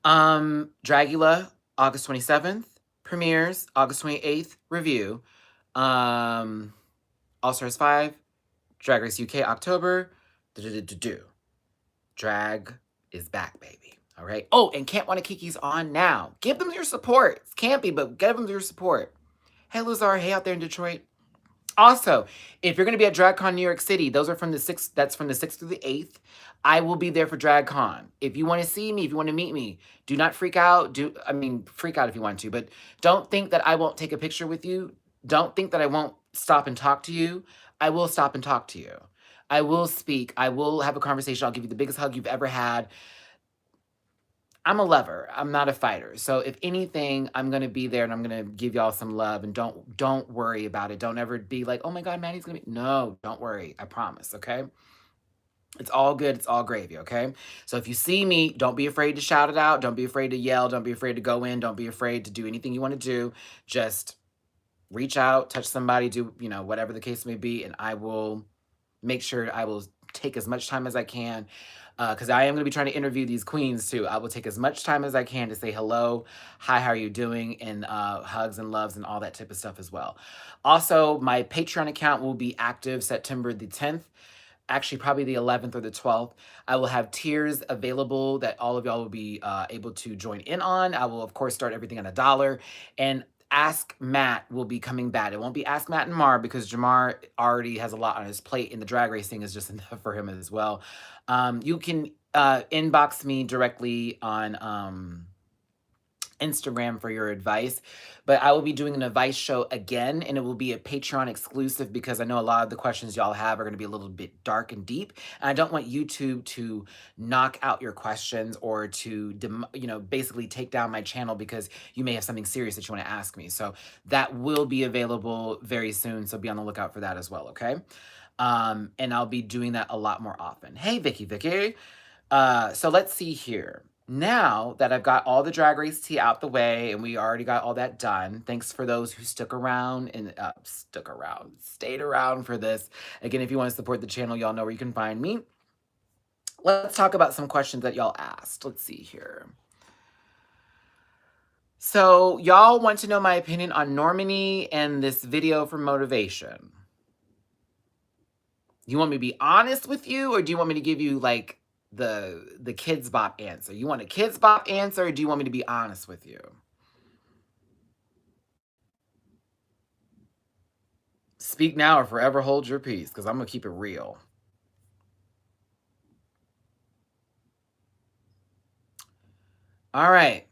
Dragula, August 27th. Premieres, August 28th. Review. All Stars 5. Drag Race UK, October. Drag is back, baby. All right? Oh, and Can't Wanna Kiki's on now. Give them your support. It's campy, but give them your support. Hey, Luzar. Hey, out there in Detroit. Also, if you're going to be at DragCon New York City, those are from the 6th, that's from the 6th through the 8th. I will be there for DragCon. If you want to see me, if you want to meet me, do not freak out. Freak out if you want to, but don't think that I won't take a picture with you. Don't think that I won't stop and talk to you. I will stop and talk to you. I will speak. I will have a conversation. I'll give you the biggest hug you've ever had. I'm a lover. I'm not a fighter. So if anything, I'm going to be there and I'm going to give y'all some love, and don't worry about it. Don't ever be like, oh my God, Matty's going to be, no, don't worry. I promise. Okay. It's all good. It's all gravy. Okay. So if you see me, don't be afraid to shout it out. Don't be afraid to yell. Don't be afraid to go in. Don't be afraid to do anything you want to do. Just reach out, touch somebody, do, whatever the case may be. And I will make sure I will take as much time as I can, because I am going to be trying to interview these queens too. I will take as much time as I can to say hello, hi, how are you doing, and hugs and loves and all that type of stuff as well. Also, my Patreon account will be active September the 10th. Actually, probably the 11th or the 12th. I will have tiers available that all of y'all will be able to join in on. I will, of course, start everything at $1. And Ask Matt will be coming back. It won't be Ask Matt and Mar because Jamar already has a lot on his plate, and the drag racing is just enough for him as well. You can inbox me directly on Instagram for your advice, but I will be doing an advice show again, and it will be a Patreon exclusive because I know a lot of the questions y'all have are going to be a little bit dark and deep, and I don't want YouTube to knock out your questions or to basically take down my channel because you may have something serious that you want to ask me. So that will be available very soon, so be on the lookout for that as well. Okay. And I'll be doing that a lot more often. Hey, Vicky. So let's see here. Now that I've got all the Drag Race tea out the way and we already got all that done, thanks for those who stuck around and stayed around for this. Again, if you want to support the channel, y'all know where you can find me. Let's talk about some questions that y'all asked. Let's see here. So y'all want to know my opinion on Normani and this video for motivation. You want me to be honest with you, or do you want me to give you like the Kids Bop answer? You want a Kids Bop answer, or do you want me to be honest with you? Speak now or forever hold your peace, because I'm going to keep it real. All right.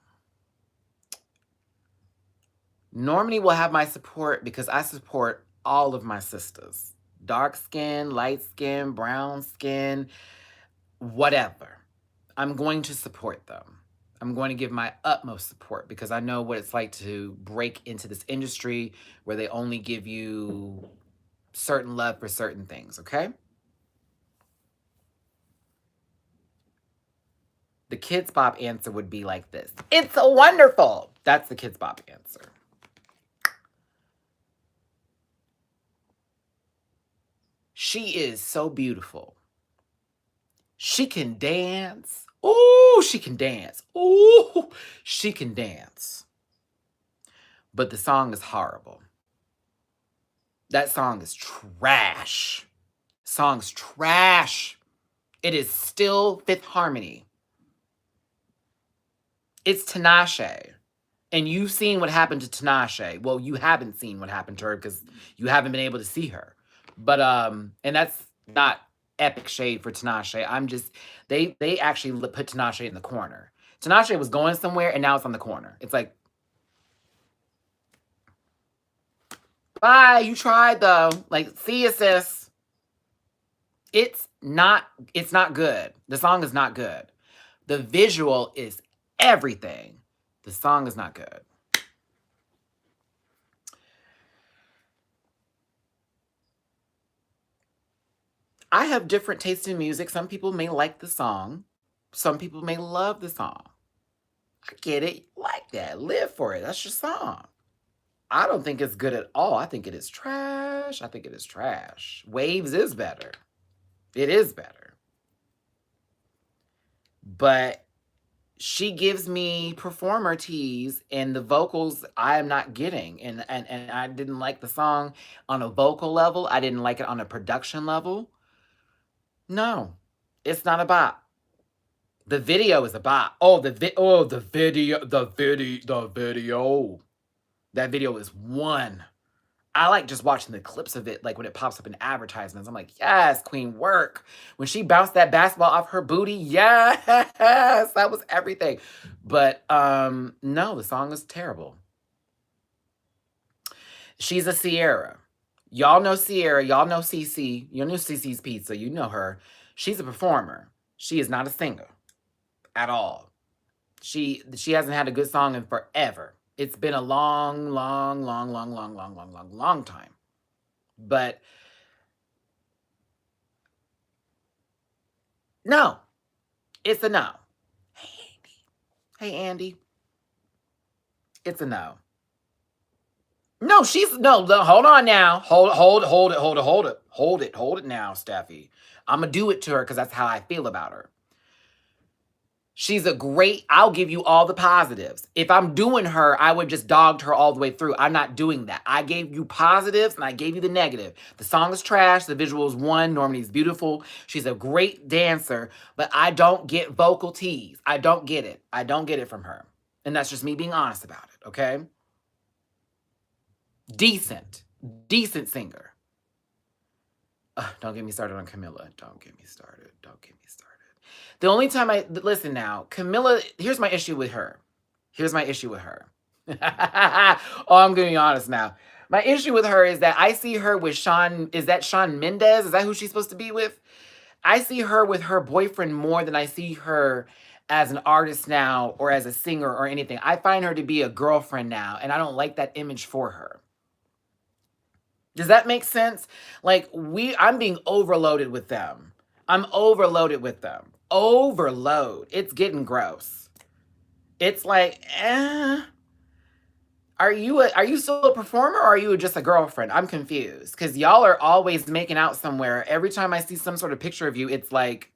Normani will have my support because I support all of my sisters. Dark skin, light skin, brown skin, whatever. I'm going to support them. I'm going to give my utmost support because I know what it's like to break into this industry where they only give you certain love for certain things, okay? The Kids Bop answer would be like this. It's so wonderful. That's the Kids Bop answer. She is so beautiful. She can dance. Ooh, she can dance. Ooh, she can dance. But the song is horrible. That song is trash. Song's trash. It is still Fifth Harmony. It's Tinashe. And you've seen what happened to Tinashe. Well, you haven't seen what happened to her because you haven't been able to see her. But and that's not epic shade for Tinashe. I'm just they actually put Tinashe in the corner. Tinashe was going somewhere and now it's on the corner. It's like, bye, you tried though. Like, see you, sis. It's not good. The song is not good. The visual is everything. The song is not good. I have different tastes in music. Some people may like the song. Some people may love the song. I get it. Like that. Live for it. That's your song. I don't think it's good at all. I think it is trash. I think it is trash. Waves is better. It is better. But she gives me performer tease, and the vocals I am not getting. And I didn't like the song on a vocal level. I didn't like it on a production level. No, it's not a bop. The video is a bop. Oh, the video. That video is one. I like just watching the clips of it, like when it pops up in advertisements. I'm like, yes, queen, work. When she bounced that basketball off her booty, yes, that was everything. But no, the song is terrible. She's a Sierra. Y'all know Sierra. Y'all know CC. You know CC's Pizza. You know her. She's a performer. She is not a singer at all. She hasn't had a good song in forever. It's been a long time. But no, it's a no. Hey, Andy. It's a no. No, hold on now. Hold it now, Steffi. I'm going to do it to her because that's how I feel about her. She's a great, I'll give you all the positives. If I'm doing her, I would just dogged her all the way through. I'm not doing that. I gave you positives and I gave you the negative. The song is trash. The visual is one. Normandy's beautiful. She's a great dancer, but I don't get vocal tease. I don't get it. I don't get it from her. And that's just me being honest about it, okay? Decent singer. Don't get me started on Camilla. Don't get me started. The only time listen now, Camilla, here's my issue with her. Oh, I'm going to be honest now. My issue with her is that I see her with Shawn, is that Shawn Mendes? Is that who she's supposed to be with? I see her with her boyfriend more than I see her as an artist now or as a singer or anything. I find her to be a girlfriend now, and I don't like that image for her. Does that make sense? Like, I'm being overloaded with them. I'm overloaded with them. Overload. It's getting gross. It's like, are you still a performer or are you just a girlfriend? I'm confused because y'all are always making out somewhere. Every time I see some sort of picture of you, it's like,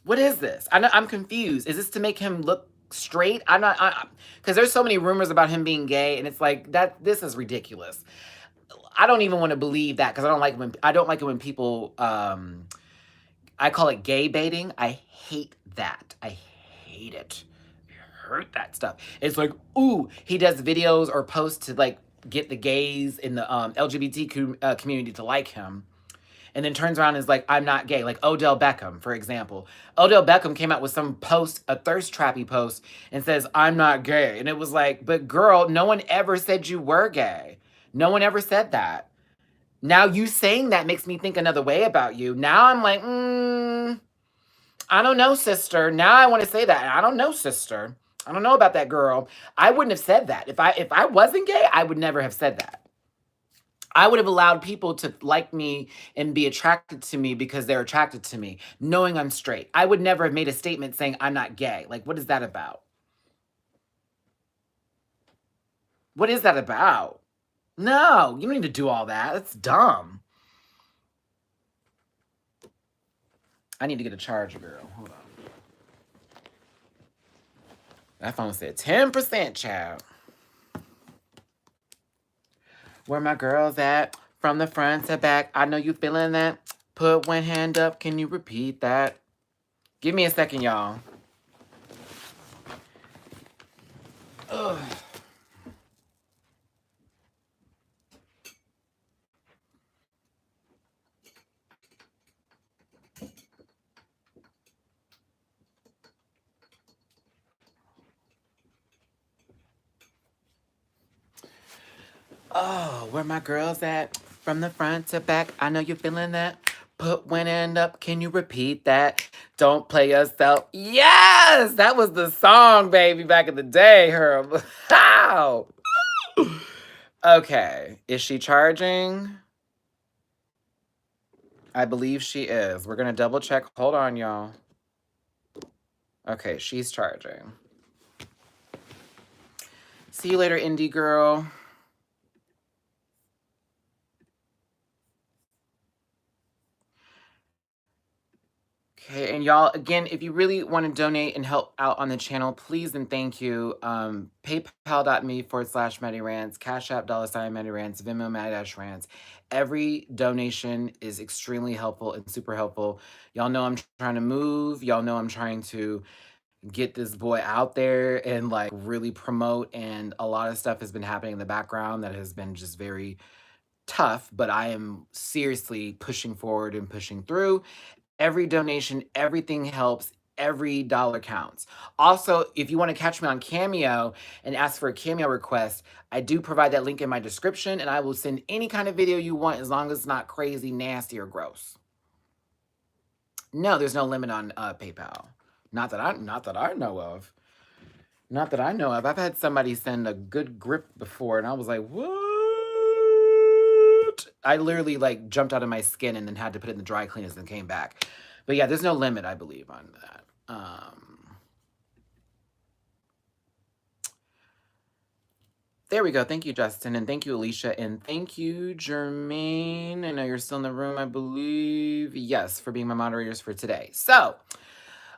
what is this? I'm confused. Is this to make him look straight? I'm not, because there's so many rumors about him being gay, and it's like this is ridiculous. I don't even want to believe that because I don't like it when people I call it gay baiting. I hate that. I hate it. I hate that stuff. It's like, ooh, he does videos or posts to like get the gays in the LGBT community to like him. And then turns around and is like, I'm not gay. Like Odell Beckham, for example. Odell Beckham came out with some post, a thirst trappy post, and says, I'm not gay. And it was like, but girl, no one ever said you were gay. No one ever said that. Now you saying that makes me think another way about you. Now I'm like, I don't know, sister. Now I want to say that. I don't know, sister. I don't know about that girl. I wouldn't have said that. If I wasn't gay, I would never have said that. I would have allowed people to like me and be attracted to me because they're attracted to me, knowing I'm straight. I would never have made a statement saying I'm not gay. Like, what is that about? What is that about? No, you don't need to do all that. That's dumb. I need to get a charger, girl. Hold on. That phone said 10%, child. Where my girls at? From the front to back, I know you feeling that. Put one hand up, can you repeat that? Give me a second, y'all. Ugh. Oh, where my girls at? From the front to back, I know you're feeling that. Put one hand up, can you repeat that? Don't play yourself. Yes, that was the song, baby, back in the day, Herb. How? Okay, is she charging? I believe she is. We're gonna double check. Hold on, y'all. Okay, she's charging. See you later, indie girl. Okay, and y'all, again, if you really want to donate and help out on the channel, please and thank you. PayPal.me/MattyRants, Cash App $MattyRants, Venmo Matty-Rants. Every donation is extremely helpful and super helpful. Y'all know I'm trying to move. Y'all know I'm trying to get this boy out there and like really promote. And a lot of stuff has been happening in the background that has been just very tough, but I am seriously pushing forward and pushing through. Every donation, everything helps. Every dollar counts. Also, if you want to catch me on Cameo and ask for a Cameo request, I do provide that link in my description, and I will send any kind of video you want as long as it's not crazy, nasty, or gross. No, there's no limit on PayPal. Not that I know of. Not that I know of. I've had somebody send a good grip before, and I was like, what? I literally like jumped out of my skin and then had to put it in the dry cleaners and came back. But yeah, there's no limit, I believe, on that. There we go. Thank you, Justin. And thank you, Alicia. And thank you, Jermaine. I know you're still in the room, I believe. Yes, for being my moderators for today. So,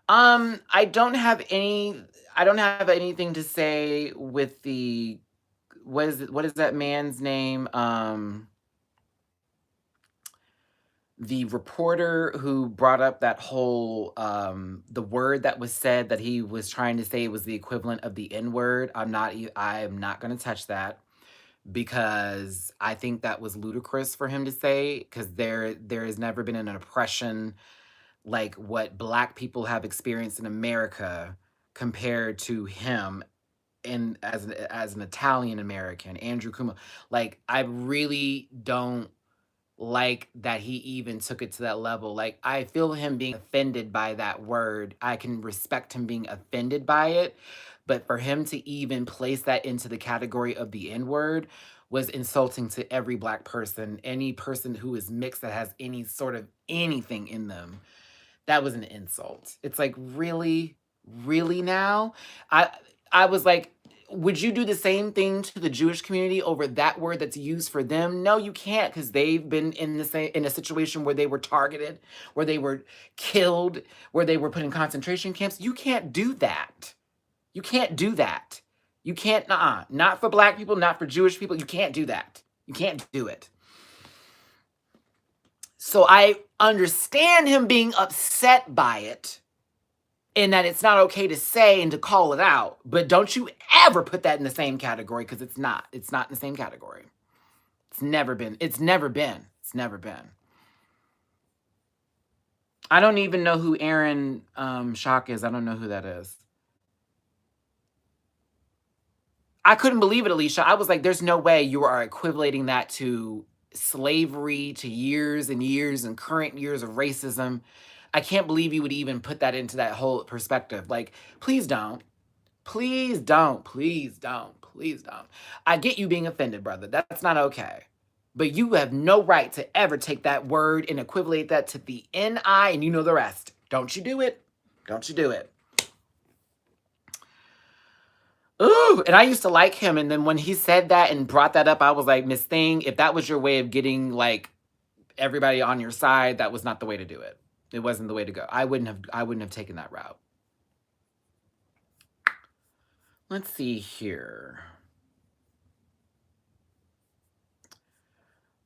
I don't have anything to say with the what is that man's name? The reporter who brought up that whole the word that was said that he was trying to say was the equivalent of the N-word. I am not going to touch that because I think that was ludicrous for him to say, because there has never been an oppression like what Black people have experienced in America compared to him, and as an Italian American, Andrew Cuomo. Like, I really don't like that he even took it to that level. Like, I feel him being offended by that word. I can respect him being offended by it, but for him to even place that into the category of the N-word was insulting to every Black person, any person who is mixed that has any sort of anything in them. That was an insult. It's like, really, really now? I was like, would you do the same thing to the Jewish community over that word that's used for them? No, you can't, because they've been in a situation where they were targeted, where they were killed, where they were put in concentration camps. You can't do that. You can't do that. You can't, not for Black people, not for Jewish people. You can't do that. You can't do it. So I understand him being upset by it, and that it's not okay to say and to call it out. But don't you ever put that in the same category, because it's not. It's not in the same category. It's never been. It's never been. It's never been. I don't even know who Aaron Schock is. I don't know who that is. I couldn't believe it, Alicia. I was like, there's no way you are equating that to slavery, to years and years and current years of racism. I can't believe you would even put that into that whole perspective. Like, please don't. Please don't. Please don't. Please don't. I get you being offended, brother. That's not okay. But you have no right to ever take that word and equivalate that to the N-I, and you know the rest. Don't you do it. Don't you do it. Ooh, and I used to like him, and then when he said that and brought that up, I was like, Miss Thing, if that was your way of getting like everybody on your side, that was not the way to do it. It wasn't the way to go. I wouldn't have taken that route. Let's see here.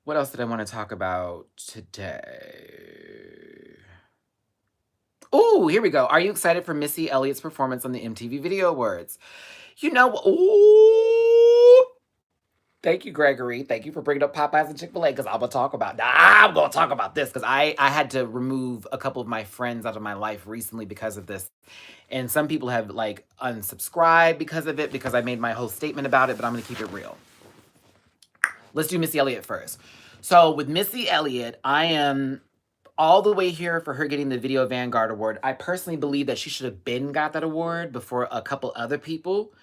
What else did I want to talk about today? Oh, here we go. Are you excited for Missy Elliott's performance on the MTV Video Awards? You know, ooh. Thank you, Gregory. Thank you for bringing up Popeyes and Chick-fil-A because I'm going to talk about this because I had to remove a couple of my friends out of my life recently because of this. And some people have like unsubscribed because of it because I made my whole statement about it, but I'm going to keep it real. Let's do Missy Elliott first. So with Missy Elliott, I am all the way here for her getting the Video Vanguard Award. I personally believe that she should have been got that award before a couple other people.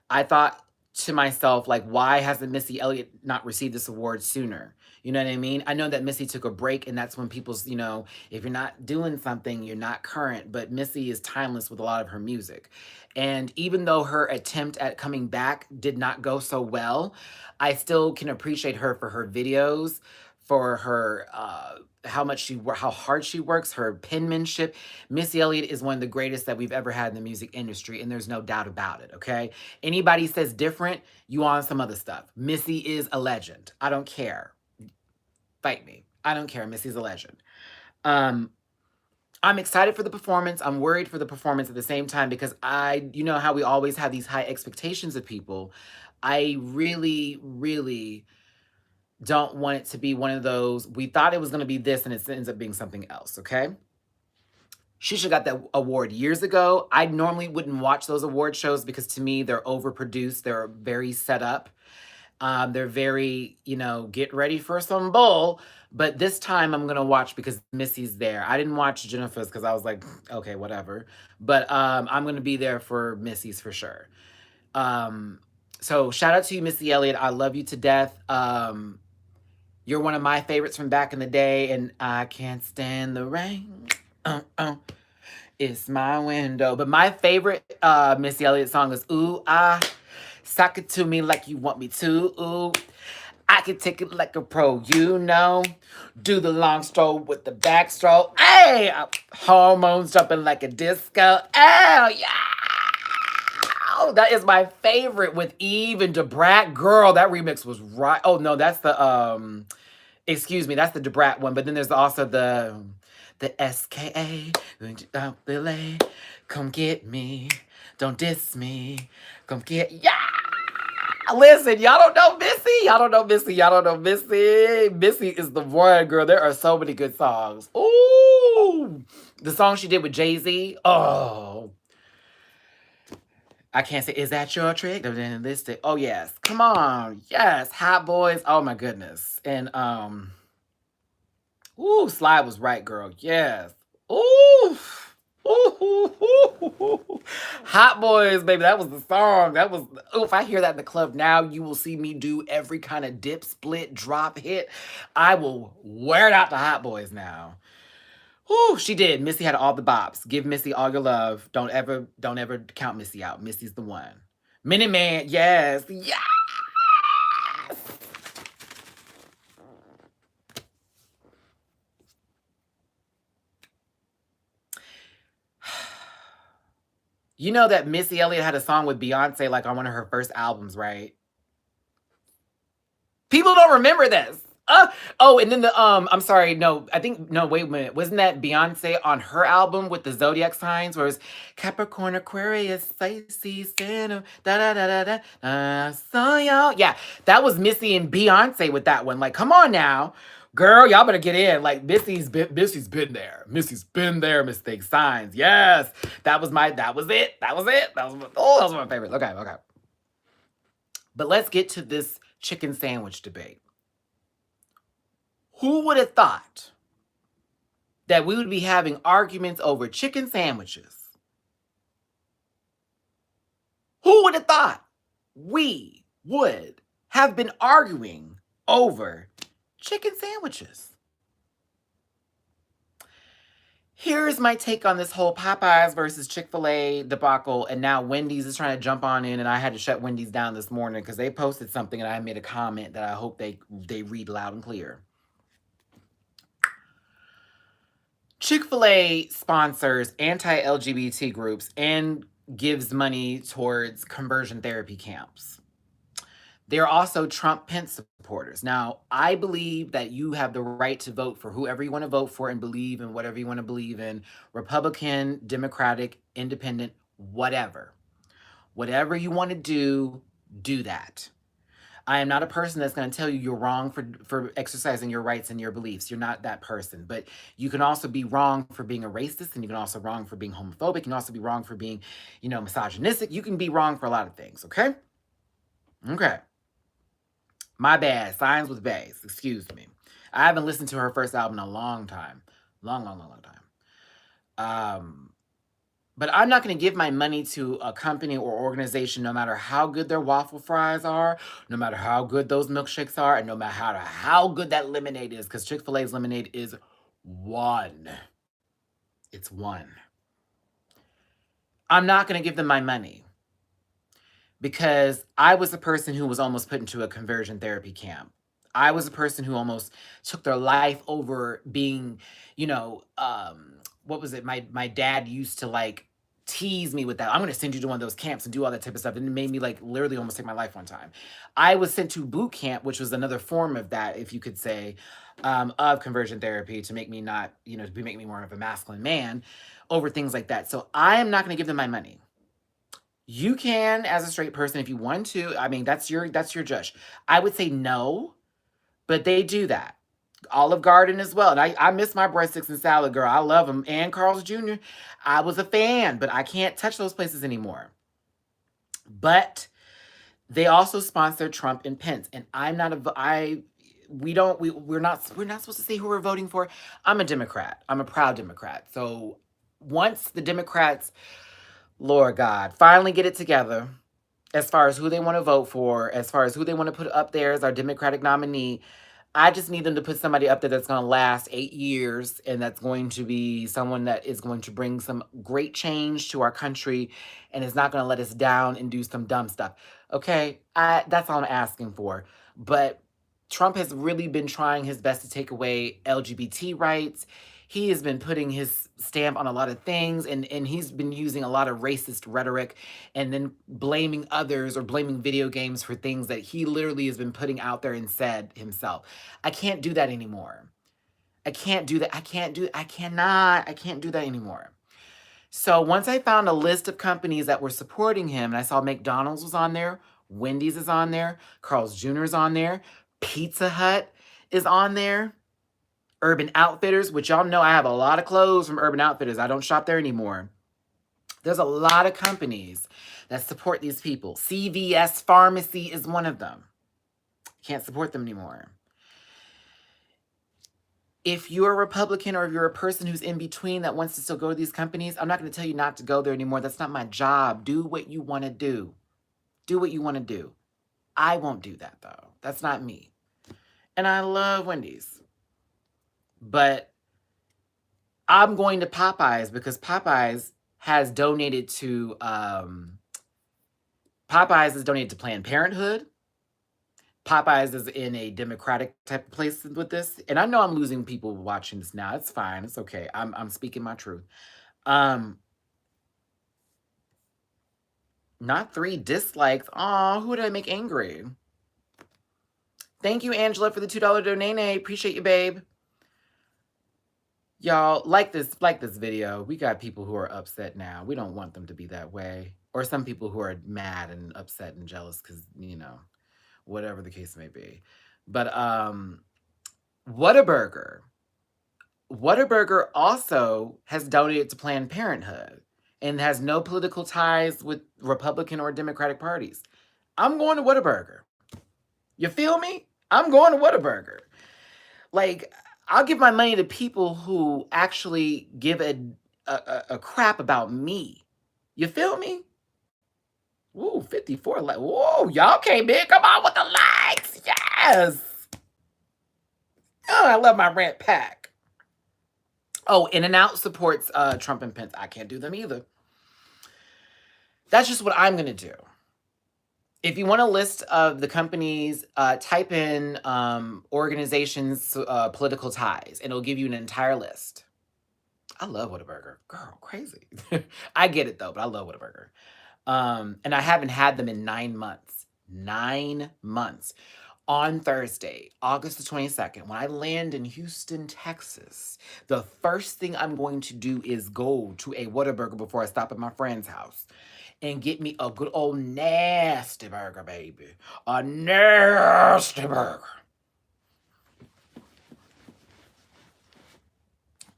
I thought to myself, like, why hasn't Missy Elliott not received this award sooner? You know what I mean? I know that Missy took a break, and that's when people's, you know, if you're not doing something, you're not current. But Missy is timeless with a lot of her music. And even though her attempt at coming back did not go so well, I still can appreciate her for her videos, for her how hard she works, her penmanship. Missy Elliott is one of the greatest that we've ever had in the music industry, and there's no doubt about it, okay? Anybody says different, you on some other stuff. Missy is a legend. I don't care. Fight me. I don't care. Missy's a legend. I'm excited for the performance. I'm worried for the performance at the same time because you know how we always have these high expectations of people. I really, really don't want it to be one of those, we thought it was going to be this and it ends up being something else, okay? She should have got that award years ago. I normally wouldn't watch those award shows because to me, they're overproduced. They're very set up. They're very, you know, get ready for some bull. But this time I'm going to watch because Missy's there. I didn't watch Jennifer's because I was like, okay, whatever. But I'm going to be there for Missy's for sure. So shout out to you, Missy Elliott. I love you to death. You're one of my favorites from back in the day, and I can't stand the rain. It's my window. But my favorite Missy Elliott song is Ooh, Sock it to me like you want me to. Ooh, I can take it like a pro, you know. Do the long stroll with the back stroll. Hey, hormones jumping like a disco. Oh, yeah. Oh, that is my favorite with Eve and DeBrat. Girl, that remix was right. Oh, no, that's the, excuse me, that's the DeBrat one. But then there's also the SKA. Come get me. Don't diss me. Come get, yeah. Listen, y'all don't know Missy. Y'all don't know Missy. Y'all don't know Missy. Missy is the one, girl. There are so many good songs. Ooh. The song she did with Jay-Z. Oh. I can't say, is that your trick? Oh, yes. Come on. Yes. Hot Boys. Oh, my goodness. And, ooh, Slide was right, girl. Yes. Ooh. Ooh. Hot Boys, baby. That was the song. That was, ooh, if I hear that in the club now, you will see me do every kind of dip, split, drop, hit. I will wear it out to Hot Boys now. Ooh, she did. Missy had all the bops. Give Missy all your love. Don't ever count Missy out. Missy's the one. Minuteman, yes. Yes. You know that Missy Elliott had a song with Beyonce like on one of her first albums, right? People don't remember this. Oh, and then I'm sorry, no, wait a minute. Wasn't that Beyonce on her album with the zodiac signs where it's Capricorn, Aquarius, Pisces, da da da da da, so y'all. Yeah, that was Missy and Beyonce with that one. Like, come on now. Girl, y'all better get in. Like, Missy's been there. Missy's been there, mistake signs. Yes. That was it. That was my favorite. Okay. But let's get to this chicken sandwich debate. Who would have thought that we would be having arguments over chicken sandwiches? Who would have thought we would have been arguing over chicken sandwiches? Here's my take on this whole Popeyes versus Chick-fil-A debacle, and now Wendy's is trying to jump on in, and I had to shut Wendy's down this morning because they posted something and I made a comment that I hope they read loud and clear. Chick-fil-A sponsors anti-LGBT groups and gives money towards conversion therapy camps. They're also Trump Pence supporters. Now, I believe that you have the right to vote for whoever you want to vote for and believe in whatever you want to believe in, Republican, Democratic, Independent, whatever. Whatever you want to do that. I am not a person that's going to tell you you're wrong for exercising your rights and your beliefs. You're not that person. But you can also be wrong for being a racist, and you can also be wrong for being homophobic. You can also be wrong for being, misogynistic. You can be wrong for a lot of things, okay? Okay. My bad. Signs with bass. Excuse me. I haven't listened to her first album in a long time. Long time. But I'm not going to give my money to a company or organization no matter how good their waffle fries are, no matter how good those milkshakes are, and no matter how good that lemonade is, because Chick-fil-A's lemonade is one. It's one. I'm not going to give them my money because I was the person who was almost put into a conversion therapy camp. I was a person who almost took their life over being, what was it? My dad used to tease me with that. I'm going to send you to one of those camps and do all that type of stuff. And it made me literally almost take my life one time. I was sent to boot camp, which was another form of that, if you could say, of conversion therapy to make me not, to make me more of a masculine man over things like that. So I am not going to give them my money. You can, as a straight person, if you want to. I mean, that's your judge. I would say no, but they do that. Olive Garden as well. And I miss my breadsticks and salad, girl. I love them. And Carl's Jr. I was a fan, but I can't touch those places anymore. But they also sponsor Trump and Pence. And we're not supposed to say who we're voting for. I'm a Democrat. I'm a proud Democrat. So once the Democrats, Lord God, finally get it together as far as who they want to vote for, as far as who they want to put up there as our Democratic nominee, I just need them to put somebody up there that's going to last 8 years and that's going to be someone that is going to bring some great change to our country and is not going to let us down and do some dumb stuff. Okay? That's all I'm asking for. But Trump has really been trying his best to take away LGBT rights. He has been putting his stamp on a lot of things, and he's been using a lot of racist rhetoric and then blaming others or blaming video games for things that he literally has been putting out there and said himself. I can't do that anymore. I can't do that. I can't do that anymore. So once I found a list of companies that were supporting him, and I saw McDonald's was on there, Wendy's is on there, Carl's Jr. is on there, Pizza Hut is on there, Urban Outfitters, which y'all know I have a lot of clothes from Urban Outfitters. I don't shop there anymore. There's a lot of companies that support these people. CVS Pharmacy is one of them. Can't support them anymore. If you're a Republican or if you're a person who's in between that wants to still go to these companies, I'm not going to tell you not to go there anymore. That's not my job. Do what you want to do. Do what you want to do. I won't do that, though. That's not me. And I love Wendy's. But I'm going to Popeyes because Popeyes has donated to Planned Parenthood. Popeyes is in a Democratic type of place with this. And I know I'm losing people watching this now. It's fine. It's okay. I'm speaking my truth. Not 3 dislikes. Aw, who did I make angry? Thank you, Angela, for the $2 donate. Appreciate you, babe. Y'all, like this video. We got people who are upset now. We don't want them to be that way. Or some people who are mad and upset and jealous because, whatever the case may be. But Whataburger also has donated to Planned Parenthood and has no political ties with Republican or Democratic parties. I'm going to Whataburger. You feel me? I'm going to Whataburger. I'll give my money to people who actually give a crap about me. You feel me? Woo, 54 likes. Whoa, y'all came in. Come on with the likes. Yes. Oh, I love my rant pack. Oh, In-N-Out supports Trump and Pence. I can't do them either. That's just what I'm going to do. If you want a list of the companies, type in organizations' political ties, and it'll give you an entire list. I love Whataburger. Girl, crazy. I get it, though, but I love Whataburger. And I haven't had them in 9 months. 9 months. On Thursday, August the 22nd, when I land in Houston, Texas, the first thing I'm going to do is go to a Whataburger before I stop at my friend's house and get me a good old nasty burger, baby. A nasty burger.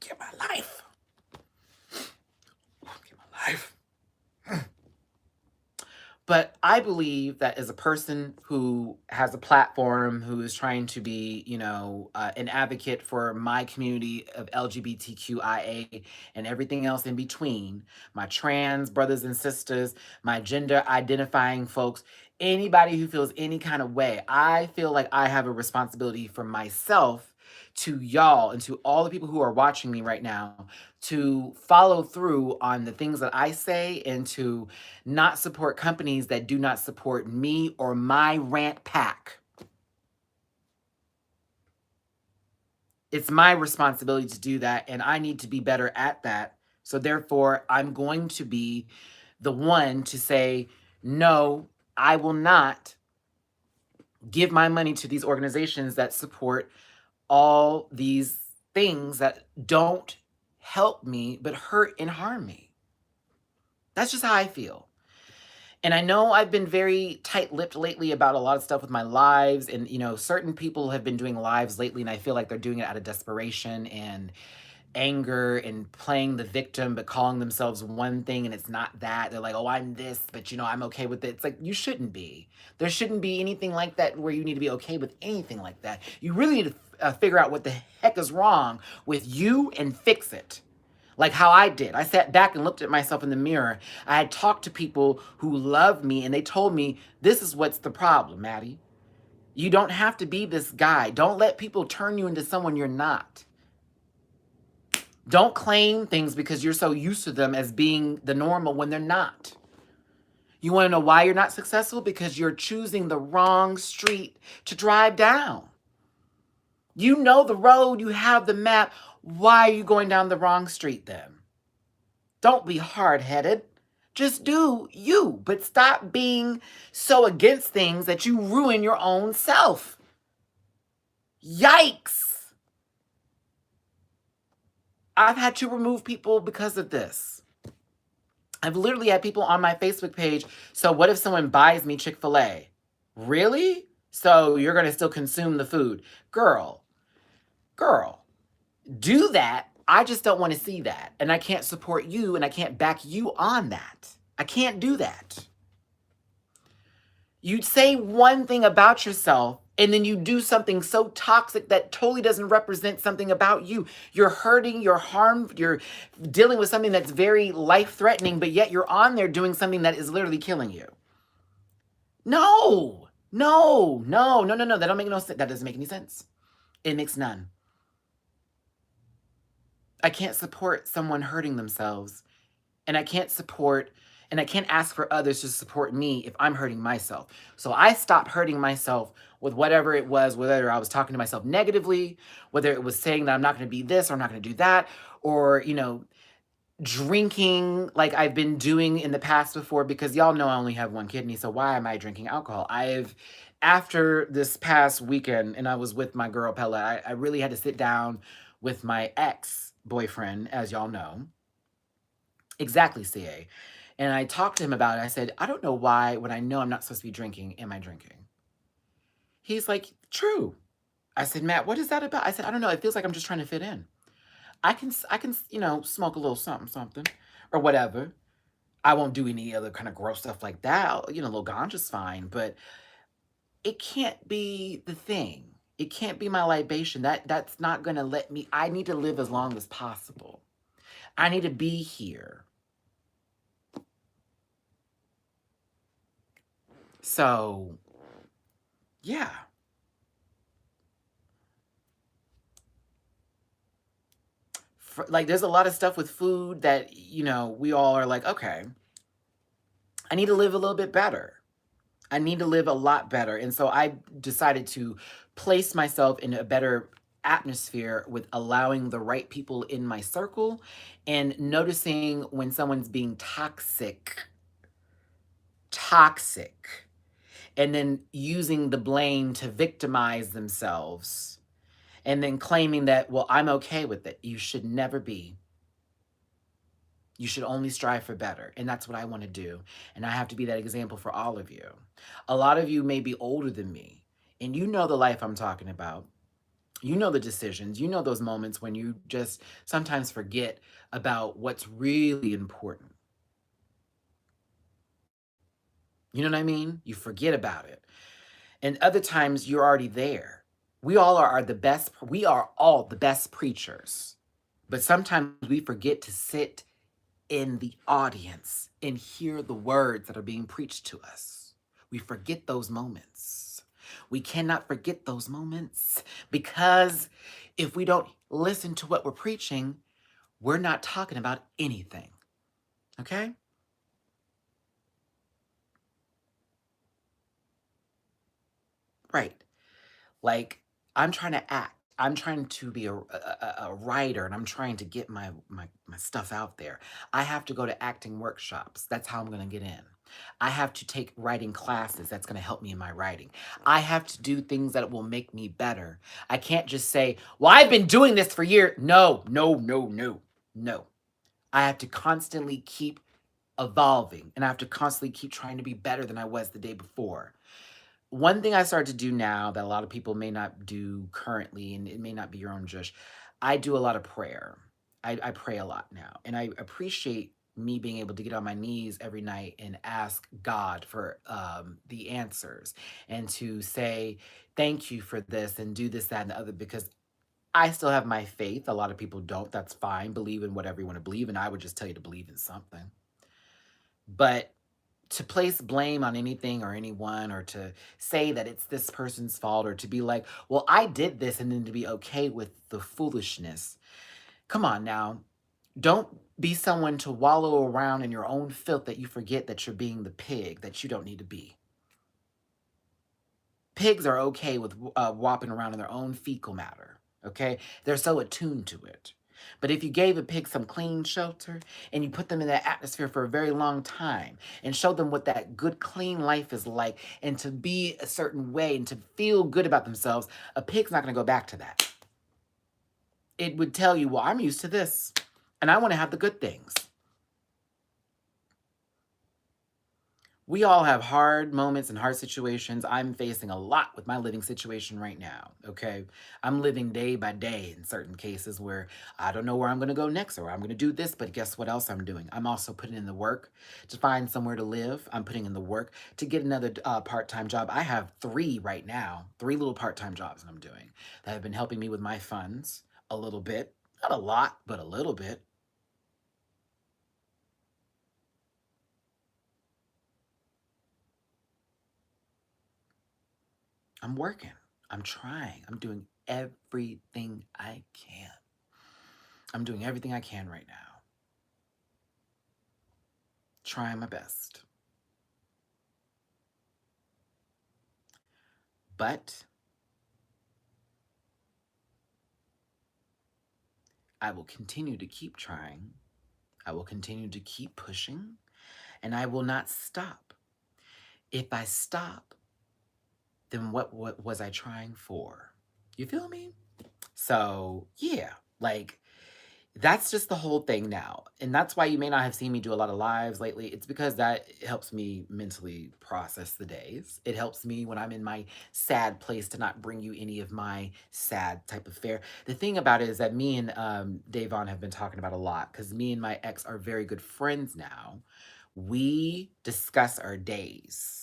Get my life. Get my life. But I believe that as a person who has a platform, who is trying to be, an advocate for my community of LGBTQIA and everything else in between, my trans brothers and sisters, my gender identifying folks, anybody who feels any kind of way, I feel like I have a responsibility for myself to y'all and to all the people who are watching me right now to follow through on the things that I say and to not support companies that do not support me or my rant pack. It's my responsibility to do that, and I need to be better at that. So therefore, I'm going to be the one to say, no, I will not give my money to these organizations that support all these things that don't help me but hurt and harm me. That's just how I feel. And I know I've been very tight-lipped lately about a lot of stuff with my lives. And, certain people have been doing lives lately, and I feel like they're doing it out of desperation and anger and playing the victim, but calling themselves one thing and it's not that. They're like, oh, I'm this, but, I'm okay with it. It's like, you shouldn't be. There shouldn't be anything like that where you need to be okay with anything like that. You really need to figure out what the heck is wrong with you and fix it. Like how I did. I sat back and looked at myself in the mirror. I had talked to people who love me and they told me, this is what's the problem, Matty. You don't have to be this guy. Don't let people turn you into someone you're not. Don't claim things because you're so used to them as being the normal when they're not. You want to know why you're not successful? Because you're choosing the wrong street to drive down. You know the road, you have the map. Why are you going down the wrong street then? Don't be hard-headed. Just do you, but stop being so against things that you ruin your own self. Yikes. I've had to remove people because of this. I've literally had people on my Facebook page, so what if someone buys me Chick-fil-A? Really? So you're going to still consume the food? Girl, do that. I just don't want to see that. And I can't support you and I can't back you on that. I can't do that. You say one thing about yourself and then you do something so toxic that totally doesn't represent something about you. You're hurting, you're harmed, you're dealing with something that's very life-threatening, but yet you're on there doing something that is literally killing you. No. That don't make no sense. That doesn't make any sense. It makes none. I can't support someone hurting themselves. And I can't ask for others to support me if I'm hurting myself. So I stopped hurting myself with whatever it was, whether I was talking to myself negatively, whether it was saying that I'm not going to be this or I'm not going to do that, or, drinking like I've been doing in the past before, because y'all know I only have one kidney. So why am I drinking alcohol? After this past weekend, and I was with my girl Pella, I really had to sit down with my ex-boyfriend, as y'all know. Exactly, CA. And I talked to him about it. I said, I don't know why, when I know I'm not supposed to be drinking, am I drinking? He's like, true. I said, Matt, what is that about? I said, I don't know. It feels like I'm just trying to fit in. I can, smoke a little something or whatever. I won't do any other kind of gross stuff like that. A little ganja's fine, but it can't be the thing. It can't be my libation. That's not going to let me. I need to live as long as possible. I need to be here. So, yeah. There's a lot of stuff with food that, we all are like, okay, I need to live a little bit better. I need to live a lot better. And so I decided to place myself in a better atmosphere with allowing the right people in my circle and noticing when someone's being toxic. and then using the blame to victimize themselves, and then claiming that, well, I'm okay with it. You should never be. You should only strive for better. And that's what I want to do. And I have to be that example for all of you. A lot of you may be older than me, and you know the life I'm talking about. You know the decisions. You know those moments when you just sometimes forget about what's really important. You know what I mean? You forget about it. And other times you're already there. We are all the best preachers. But sometimes we forget to sit in the audience and hear the words that are being preached to us. We forget those moments. We cannot forget those moments, because if we don't listen to what we're preaching, we're not talking about anything. Okay? Right. Like, I'm trying to act. I'm trying to be a writer, and I'm trying to get my stuff out there. I have to go to acting workshops. That's how I'm going to get in. I have to take writing classes. That's going to help me in my writing. I have to do things that will make me better. I can't just say, well, I've been doing this for years. No, no, no, no, no. I have to constantly keep evolving, and I have to constantly keep trying to be better than I was the day before. One thing I started to do now that a lot of people may not do currently, and it may not be your own Jush, I do a lot of prayer. I pray a lot now. And I appreciate me being able to get on my knees every night and ask God for the answers, and to say, thank you for this and do this, that, and the other, because I still have my faith. A lot of people don't. That's fine. Believe in whatever you want to believe. And I would just tell you to believe in something. But to place blame on anything or anyone, or to say that it's this person's fault, or to be like, well, I did this, and then to be okay with the foolishness. Come on now. Don't be someone to wallow around in your own filth that you forget that you're being the pig that you don't need to be. Pigs are okay with whopping around in their own fecal matter, okay? They're so attuned to it. But if you gave a pig some clean shelter, and you put them in that atmosphere for a very long time, and showed them what that good, clean life is like, and to be a certain way and to feel good about themselves, a pig's not going to go back to that. It would tell you, well, I'm used to this, and I want to have the good things. We all have hard moments and hard situations. I'm facing a lot with my living situation right now, okay? I'm living day by day in certain cases where I don't know where I'm going to go next, or I'm going to do this, but guess what else I'm doing? I'm also putting in the work to find somewhere to live. I'm putting in the work to get another part-time job. I have 3 right now, 3 little part-time jobs that I'm doing that have been helping me with my funds a little bit. Not a lot, but a little bit. I'm working. I'm trying. I'm doing everything I can. I'm doing everything I can right now. Trying my best. But I will continue to keep trying. I will continue to keep pushing. And I will not stop. If I stop, then what was I trying for? You feel me? So, yeah, like, that's just the whole thing now. And that's why you may not have seen me do a lot of lives lately. It's because that helps me mentally process the days. It helps me when I'm in my sad place to not bring you any of my sad type of fare. The thing about it is that me and Davon have been talking about a lot, because me and my ex are very good friends now. We discuss our days.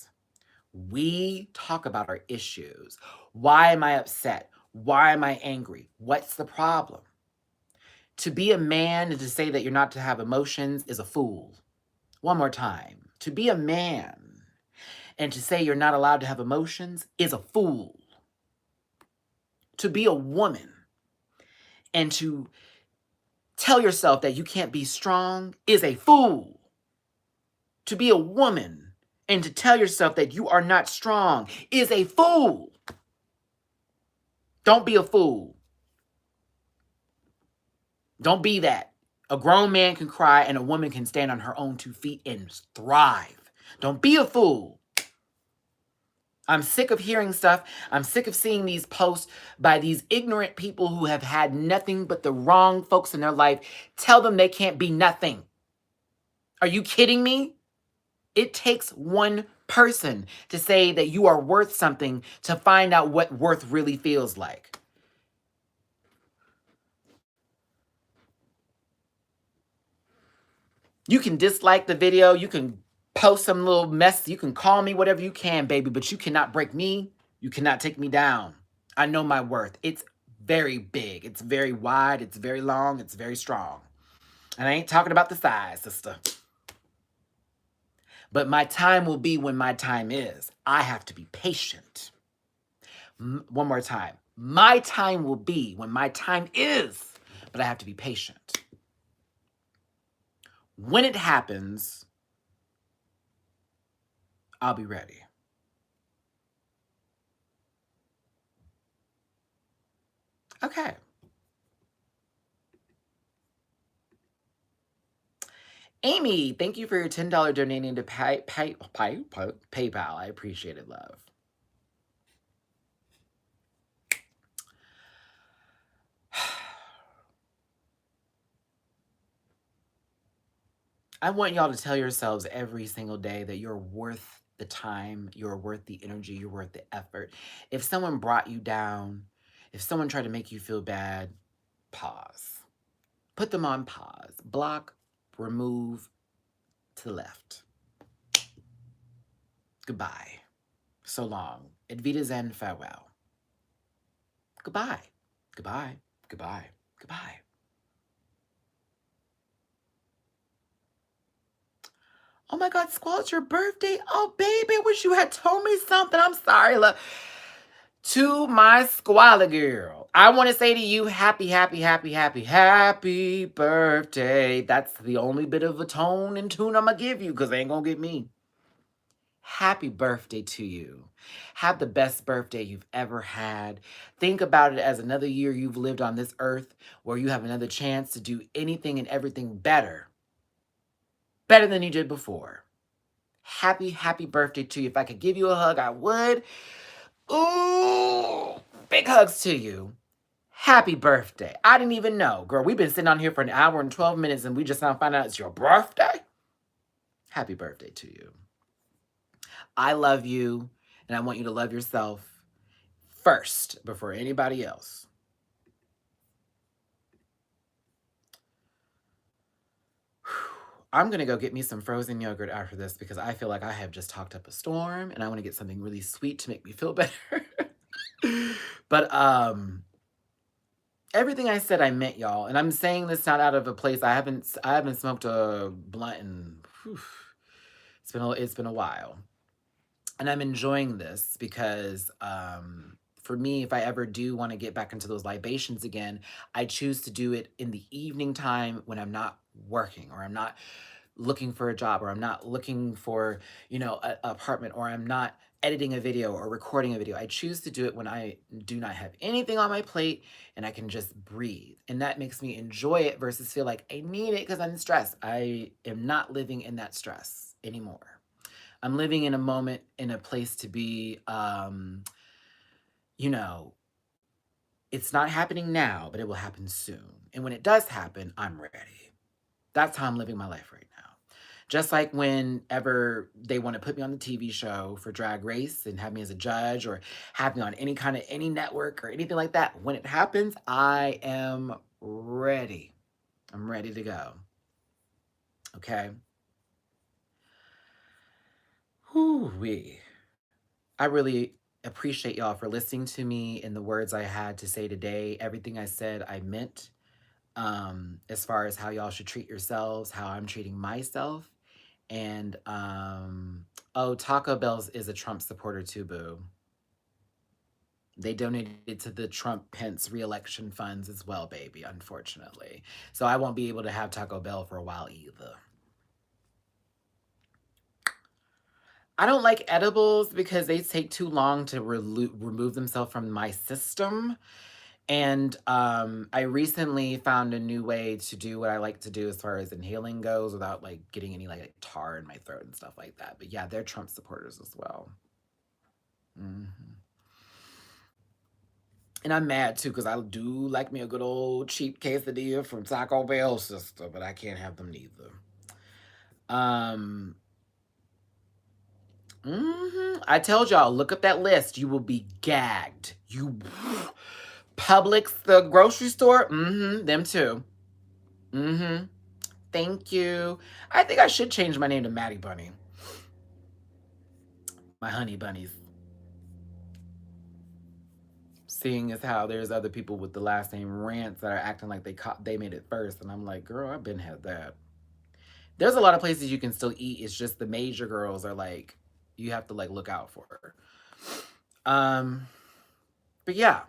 We talk about our issues. Why am I upset? Why am I angry? What's the problem? To be a man and to say that you're not to have emotions is a fool. One more time. To be a man and to say you're not allowed to have emotions is a fool. To be a woman and to tell yourself that you can't be strong is a fool. To be a woman and to tell yourself that you are not strong is a fool. Don't be a fool. Don't be that. A grown man can cry and a woman can stand on her own 2 feet and thrive. Don't be a fool. I'm sick of hearing stuff. I'm sick of seeing these posts by these ignorant people who have had nothing but the wrong folks in their life tell them they can't be nothing. Are you kidding me? It takes one person to say that you are worth something to find out what worth really feels like. You can dislike the video. You can post some little mess. You can call me whatever you can, baby, but you cannot break me. You cannot take me down. I know my worth. It's very big. It's very wide. It's very long. It's very strong. And I ain't talking about the size, sister. But my time will be when my time is. I have to be patient. One more time. My time will be when my time is, but I have to be patient. When it happens, I'll be ready. Okay. Amy, thank you for your $10 donating to PayPal. I appreciate it, love. I want y'all to tell yourselves every single day that you're worth the time, you're worth the energy, you're worth the effort. If someone brought you down, if someone tried to make you feel bad, pause. Put them on pause. Block, remove, to the left. Goodbye. So long. Ad vitam farewell. Goodbye. Goodbye. Goodbye. Goodbye. Oh my God, Squall, it's your birthday. Oh, baby, wish you had told me something. I'm sorry, love. To my squally girl, I want to say to you, happy birthday. That's the only bit of a tone and tune I'm going to give you because they ain't going to get me. Happy birthday to you. Have the best birthday you've ever had. Think about it as another year you've lived on this earth where you have another chance to do anything and everything better. Better than you did before. Happy birthday to you. If I could give you a hug, I would. Ooh, big hugs to you. Happy birthday. I didn't even know. Girl, we've been sitting on here for an hour and 12 minutes and we just now found out it's your birthday. Happy birthday to you. I love you and I want you to love yourself first before anybody else. I'm going to go get me some frozen yogurt after this because I feel like I have just talked up a storm and I want to get something really sweet to make me feel better. But everything I said I meant, y'all, and I'm saying this not out of a place. I haven't smoked a blunt in it's been a while. And I'm enjoying this because for me, if I ever do want to get back into those libations again, I choose to do it in the evening time when I'm not working or I'm not looking for a job or I'm not looking for, an apartment or I'm not editing a video or recording a video. I choose to do it when I do not have anything on my plate and I can just breathe. And that makes me enjoy it versus feel like I need it because I'm stressed. I am not living in that stress anymore. I'm living in a moment, in a place to be, it's not happening now, but it will happen soon. And when it does happen, I'm ready. That's how I'm living my life right now. Just like whenever they want to put me on the TV show for Drag Race and have me as a judge or have me on any network or anything like that, when it happens, I am ready. I'm ready to go. Okay? Whoo-wee. I really appreciate y'all for listening to me and the words I had to say today. Everything I said, I meant. As far as how y'all should treat yourselves, how I'm treating myself. And, Taco Bell's is a Trump supporter too, boo. They donated to the Trump-Pence re-election funds as well, baby, unfortunately. So I won't be able to have Taco Bell for a while either. I don't like edibles because they take too long to remove themselves from my system. And I recently found a new way to do what I like to do as far as inhaling goes without getting any tar in my throat and stuff like that. But yeah, they're Trump supporters as well. Mm-hmm. And I'm mad too because I do like me a good old cheap quesadilla from Taco Bell, sister, but I can't have them neither. Um, I told y'all, look up that list. You will be gagged. You Publix, the grocery store, them too. Thank you. I think I should change my name to Matty Bunny. My honey bunnies. Seeing as how there's other people with the last name Rants that are acting like they made it first, and I'm like, girl, I've been had that. There's a lot of places you can still eat. It's just the major girls are like, you have to like look out for her. Um, but yeah,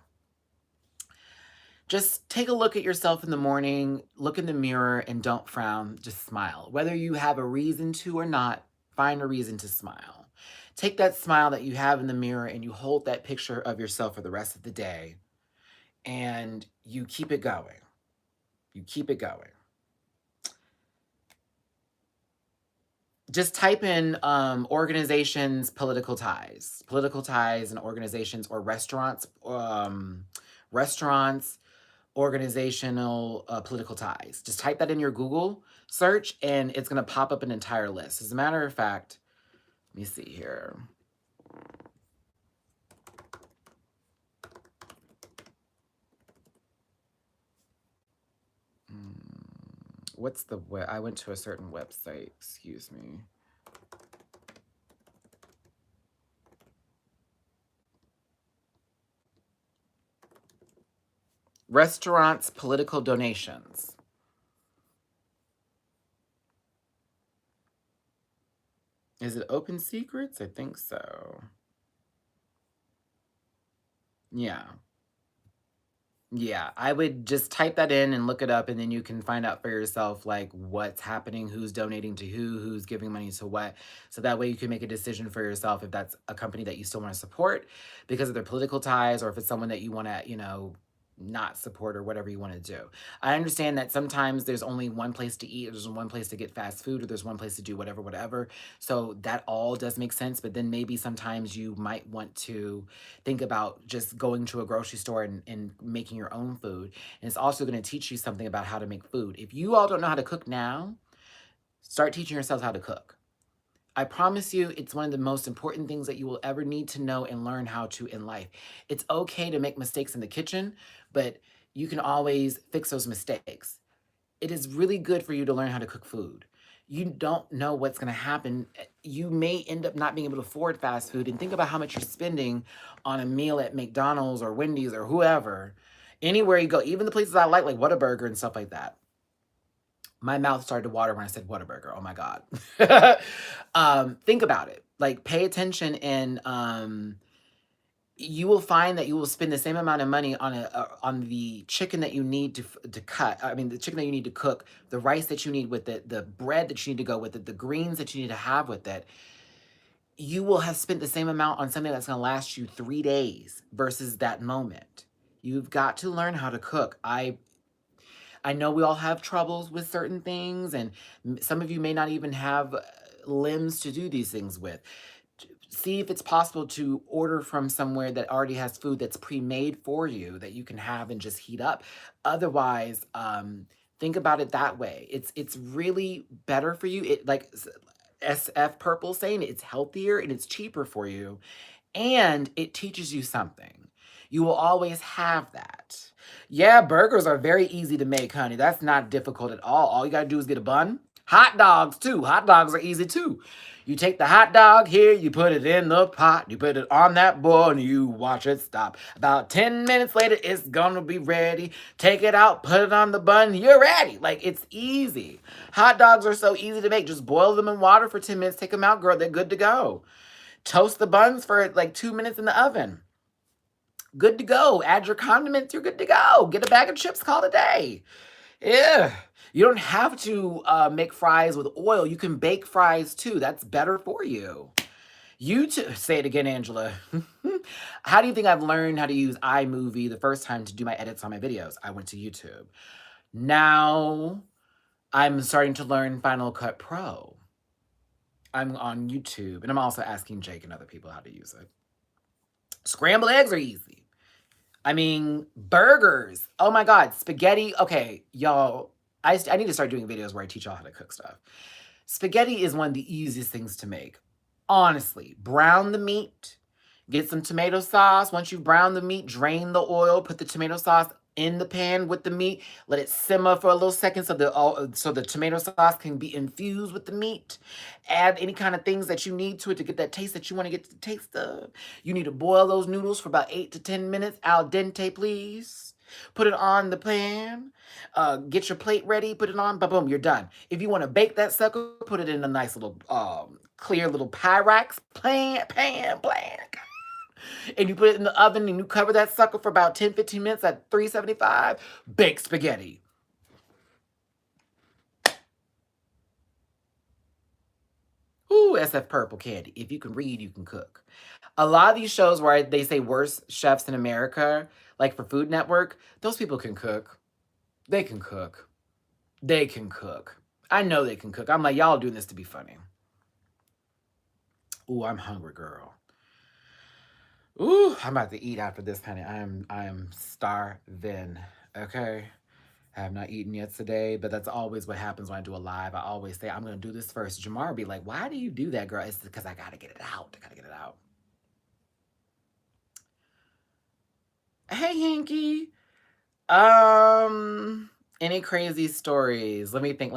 just take a look at yourself in the morning, look in the mirror, and don't frown. Just smile. Whether you have a reason to or not, find a reason to smile. Take that smile that you have in the mirror and you hold that picture of yourself for the rest of the day and you keep it going. You keep it going. Just type in organizations, political ties and organizations, or restaurants, organizational political ties. Just type that in your Google search and it's going to pop up an entire list. As a matter of fact, let me see here. What's the web? I went to a certain website. Excuse me. Restaurants, political donations. Is it Open Secrets? I think so. Yeah. Yeah, I would just type that in and look it up, and then you can find out for yourself, like, what's happening, who's donating to who's giving money to what. So that way you can make a decision for yourself if that's a company that you still want to support because of their political ties, or if it's someone that you want to, not support or whatever you want to do. I understand that sometimes there's only one place to eat, or there's one place to get fast food, or there's one place to do whatever. So that all does make sense, but then maybe sometimes you might want to think about just going to a grocery store and making your own food. And it's also going to teach you something about how to make food. If you all don't know how to cook now, start teaching yourselves how to cook. I promise you, it's one of the most important things that you will ever need to know and learn how to in life. It's okay to make mistakes in the kitchen, but you can always fix those mistakes. It is really good for you to learn how to cook food. You don't know what's going to happen. You may end up not being able to afford fast food, and think about how much you're spending on a meal at McDonald's or Wendy's or whoever. Anywhere you go, even the places I like Whataburger and stuff like that. My mouth started to water when I said Whataburger. Oh my God. Think about it. Like, pay attention, and you will find that you will spend the same amount of money on the chicken that you need to cut. I mean, the chicken that you need to cook, the rice that you need with it, the bread that you need to go with it, the greens that you need to have with it. You will have spent the same amount on something that's going to last you 3 days versus that moment. You've got to learn how to cook. I know we all have troubles with certain things, and some of you may not even have limbs to do these things with. See if it's possible to order from somewhere that already has food that's pre-made for you that you can have and just heat up. Otherwise, think about it that way. It's really better for you. It, like SF Purple saying, it's healthier and it's cheaper for you, and it teaches you something. You will always have that. Yeah, burgers are very easy to make, honey. That's not difficult at all. All you gotta do is get a bun. Hot dogs, too. Hot dogs are easy, too. You take the hot dog here, you put it in the pot, you put it on that boil, and you watch it stop. About 10 minutes later, it's gonna be ready. Take it out, put it on the bun, you're ready. Like, it's easy. Hot dogs are so easy to make. Just boil them in water for 10 minutes, take them out, girl, they're good to go. Toast the buns for like 2 minutes in the oven. Good to go. Add your condiments, you're good to go. Get a bag of chips, call it a day. Yeah. You don't have to make fries with oil. You can bake fries too. That's better for you. Say it again, Angela. How do you think I've learned how to use iMovie the first time to do my edits on my videos? I went to YouTube. Now I'm starting to learn Final Cut Pro. I'm on YouTube, and I'm also asking Jake and other people how to use it. Scrambled eggs are easy. I mean, burgers. Oh my God, spaghetti. Okay, y'all, I need to start doing videos where I teach y'all how to cook stuff. Spaghetti is one of the easiest things to make. Honestly, brown the meat, get some tomato sauce. Once you've browned the meat, drain the oil, put the tomato sauce in the pan with the meat, let it simmer for a little second so the tomato sauce can be infused with the meat. Add any kind of things that you need to it to get that taste that you want to get the taste of. You need to boil those noodles for about 8 to 10 minutes, al dente, please. Put it on the pan. Get your plate ready, put it on, boom, you're done. If you want to bake that sucker, put it in a nice little clear little Pyrex pan, and you put it in the oven and you cover that sucker for about 10-15 minutes at 375. Baked spaghetti. Ooh, SF Purple Candy. If you can read, you can cook. A lot of these shows where they say worst chefs in America, like for Food Network, those people can cook. They can cook. They can cook. I know they can cook. I'm like, y'all doing this to be funny. Ooh, I'm hungry, girl. Ooh, I'm about to eat after this, honey. I am starving. Okay. I have not eaten yet today, but that's always what happens when I do a live. I always say, I'm gonna do this first. Jamar will be like, why do you do that, girl? It's because I gotta get it out. I gotta get it out. Hey, Hanky. Any crazy stories? Let me think.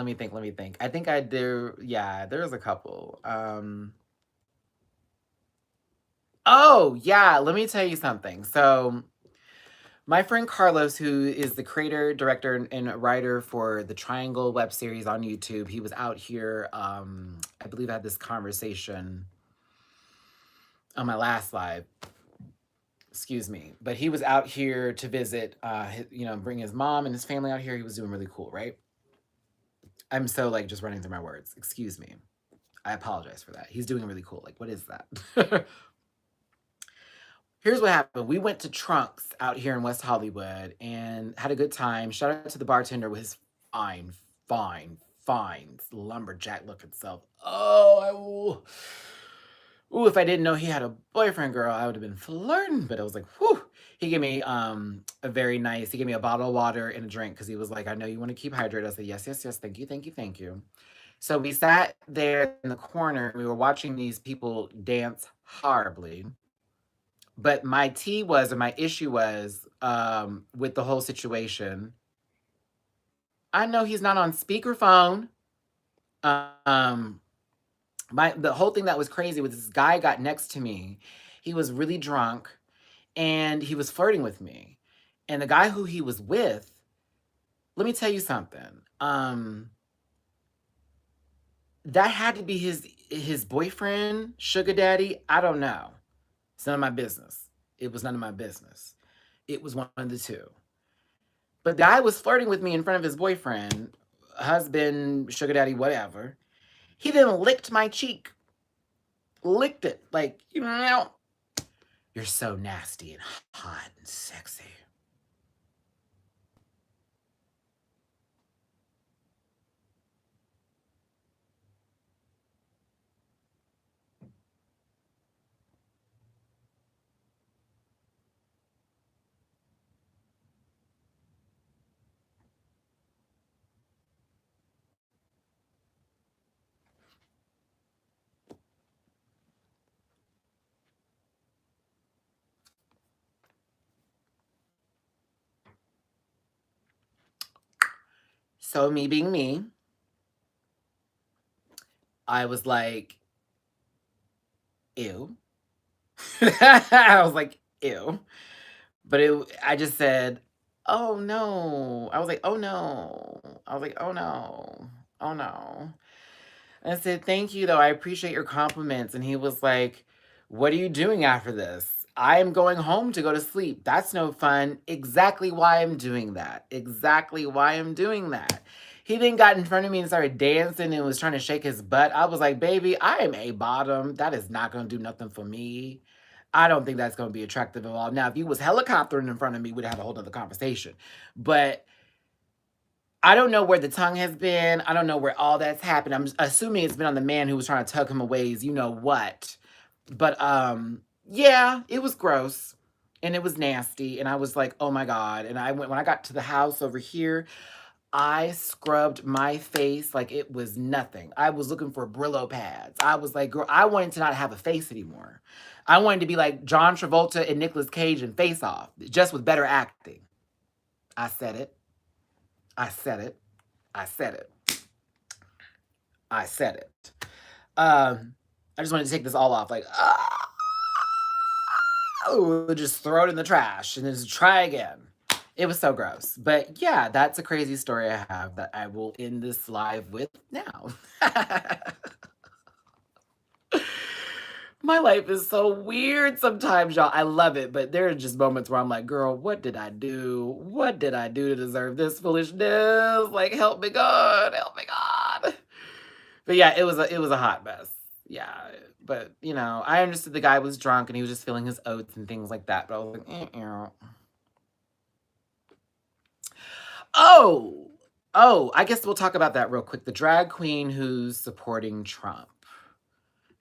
I think I do. Yeah, there's a couple. Oh, yeah, let me tell you something. So, my friend Carlos, who is the creator, director, and writer for the Triangle web series on YouTube, he was out here. I believe I had this conversation on my last live. Excuse me. But he was out here to visit, bring his mom and his family out here. He was doing really cool, right? I'm so like just running through my words. Excuse me. I apologize for that. He's doing really cool. Like, what is that? Here's what happened. We went to Trunks out here in West Hollywood and had a good time. Shout out to the bartender with his fine lumberjack looking self. Oh, ooh, if I didn't know he had a boyfriend, girl, I would have been flirting. But I was like, whew. He gave me he gave me a bottle of water and a drink because he was like, I know you want to keep hydrated. I said, yes, thank you. So we sat there in the corner. We were watching these people dance horribly. But my issue was with the whole situation. I know he's not on speakerphone. The whole thing that was crazy was this guy got next to me. He was really drunk and he was flirting with me. And the guy who he was with, let me tell you something. That had to be his boyfriend, sugar daddy. I don't know. It's none of my business. It was none of my business. It was one of the two. But the guy was flirting with me in front of his boyfriend, husband, sugar daddy, whatever. He then licked my cheek. Licked it. Like, you're so nasty and hot and sexy. So me being me, I was like, ew. I was like, ew. But I just said, oh no. I was like, oh no. I was like, oh no. Oh no. And I said, thank you though. I appreciate your compliments. And he was like, what are you doing after this? I am going home to go to sleep. That's no fun. Exactly why I'm doing that. He then got in front of me and started dancing and was trying to shake his butt. I was like, baby, I am a bottom. That is not going to do nothing for me. I don't think that's going to be attractive at all. Now, if he was helicoptering in front of me, we'd have a whole other conversation. But I don't know where the tongue has been. I don't know where all that's happened. I'm assuming it's been on the man who was trying to tug him away, you know what. But Yeah, it was gross and it was nasty. And I was like, oh my God. And when I got to the house over here, I scrubbed my face like it was nothing. I was looking for Brillo pads. I was like, girl, I wanted to not have a face anymore. I wanted to be like John Travolta and Nicolas Cage in Face Off, just with better acting. I said it. I said it. I said it. I said it. I just wanted to take this all off, like, oh, just throw it in the trash and then just try again. It was so gross. But yeah, that's a crazy story I have that I will end this live with now. My life is so weird sometimes, y'all. I love it, but there are just moments where I'm like, girl, what did I do? What did I do to deserve this foolishness? Like, help me, God. Help me, God. But yeah, it was a hot mess. Yeah, but you know, I understood the guy was drunk and he was just feeling his oats and things like that. But I was like, oh, oh, I guess we'll talk about that real quick. The drag queen who's supporting Trump.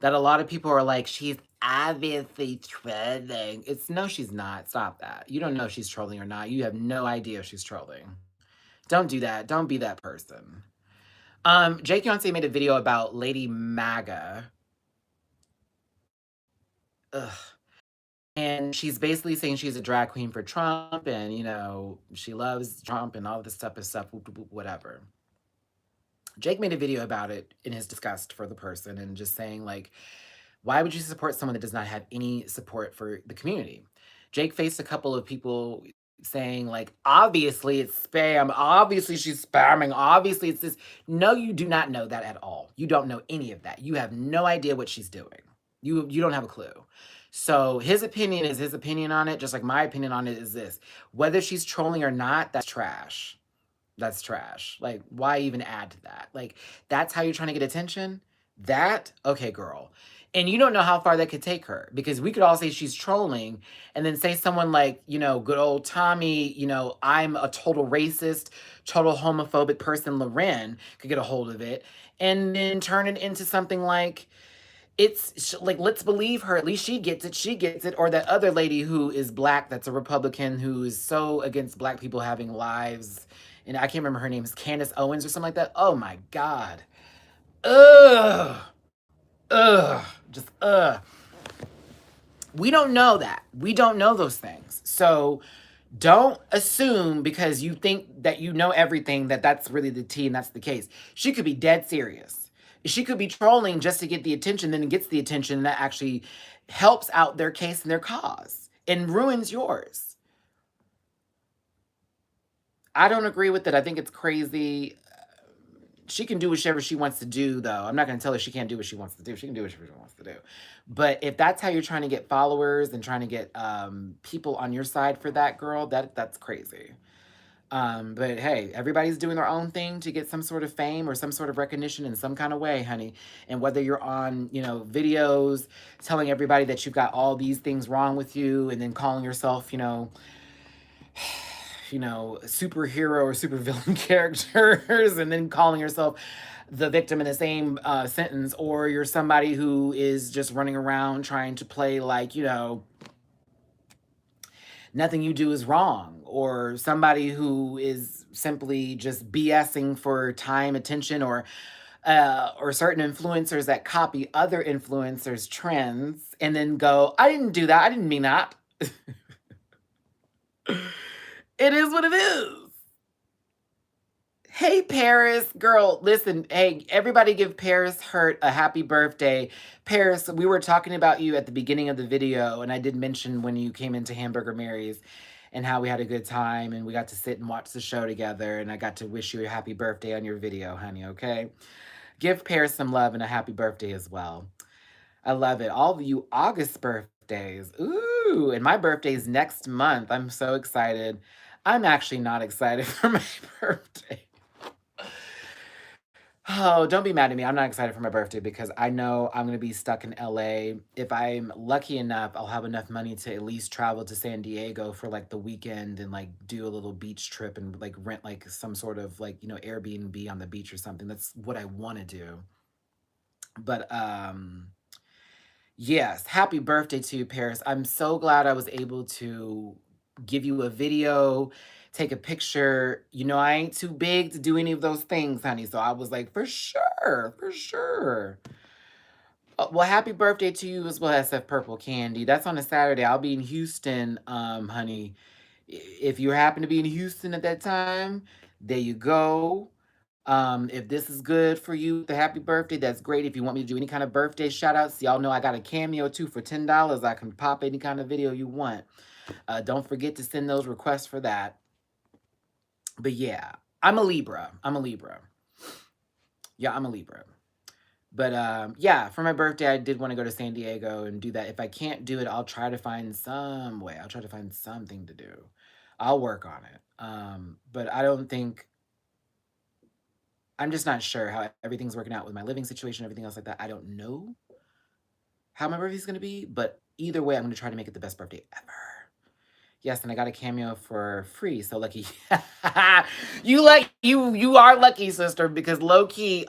That a lot of people are like, she's obviously trolling. It's no, she's not. Stop that. You don't know if she's trolling or not. You have no idea if she's trolling. Don't do that. Don't be that person. Jake Yonsei made a video about Lady MAGA. Ugh. And she's basically saying she's a drag queen for Trump and, you know, she loves Trump and all this stuff and stuff, whatever. Jake made a video about it in his disgust for the person and just saying, like, why would you support someone that does not have any support for the community? Jake faced a couple of people saying, like, obviously it's spam. Obviously she's spamming. Obviously it's this. No, you do not know that at all. You don't know any of that. You have no idea what she's doing. You don't have a clue. So his opinion is his opinion on it, just like my opinion on it is this. Whether she's trolling or not, that's trash. That's trash. Like, why even add to that? Like, that's how you're trying to get attention? That? Okay, girl. And you don't know how far that could take her because we could all say she's trolling and then say someone like, you know, good old Tommy, you know, I'm a total racist, total homophobic person, Loren, could get a hold of it and then turn it into something like, it's like, let's believe her. At least she gets it. She gets it. Or that other lady who is black, that's a Republican, who is so against black people having lives. And I can't remember her name. Is Candace Owens or something like that. Oh my God. Ugh. Ugh. Just ugh. We don't know that. We don't know those things. So don't assume because you think that you know everything that that's really the tea and that's the case. She could be dead serious. She could be trolling just to get the attention, then it gets the attention that actually helps out their case and their cause and ruins yours. I don't agree with it. I think it's crazy. She can do whatever she wants to do, though. I'm not going to tell her she can't do what she wants to do. She can do whatever she wants to do. But if that's how you're trying to get followers and trying to get people on your side for that, girl, that's crazy. But hey, everybody's doing their own thing to get some sort of fame or some sort of recognition in some kind of way, honey. And whether you're on, you know, videos telling everybody that you've got all these things wrong with you and then calling yourself, superhero or supervillain characters and then calling yourself the victim in the same sentence, or you're somebody who is just running around trying to play like, nothing you do is wrong, or somebody who is simply just BSing for time, attention, or certain influencers that copy other influencers' trends and then go, I didn't do that. I didn't mean that. It is what it is. Hey, Paris, girl, listen, hey, everybody give Paris Hurt a happy birthday. Paris, we were talking about you at the beginning of the video, and I did mention when you came into Hamburger Mary's and how we had a good time, and we got to sit and watch the show together, and I got to wish you a happy birthday on your video, honey, okay? Give Paris some love and a happy birthday as well. I love it. All of you August birthdays. Ooh, and my birthday's next month. I'm so excited. I'm actually not excited for my birthday. Oh, don't be mad at me. I'm not excited for my birthday because I know I'm going to be stuck in LA. If I'm lucky enough, I'll have enough money to at least travel to San Diego for like the weekend and like do a little beach trip and like rent like some sort of like, Airbnb on the beach or something. That's what I want to do. But Yes, happy birthday to you, Paris. I'm so glad I was able to give you a video, take a picture. You know, I ain't too big to do any of those things, honey. So I was like, for sure, for sure. Well, happy birthday to you as well, SF Purple Candy. That's on a Saturday. I'll be in Houston, honey. If you happen to be in Houston at that time, there you go. If this is good for you, the happy birthday, that's great. If you want me to do any kind of birthday shout outs, y'all know I got a cameo too for $10. I can pop any kind of video you want. Don't forget to send those requests for that. But yeah, I'm a Libra. I'm a Libra. Yeah, I'm a Libra. But yeah, for my birthday, I did want to go to San Diego and do that. If I can't do it, I'll try to find some way. I'll try to find something to do. I'll work on it. But I don't think I'm just not sure how everything's working out with my living situation, everything else like that. I don't know how my birthday's gonna be, but either way, I'm gonna try to make it the best birthday ever. Yes, and I got a cameo for free, so lucky. You are lucky, sister, because low key,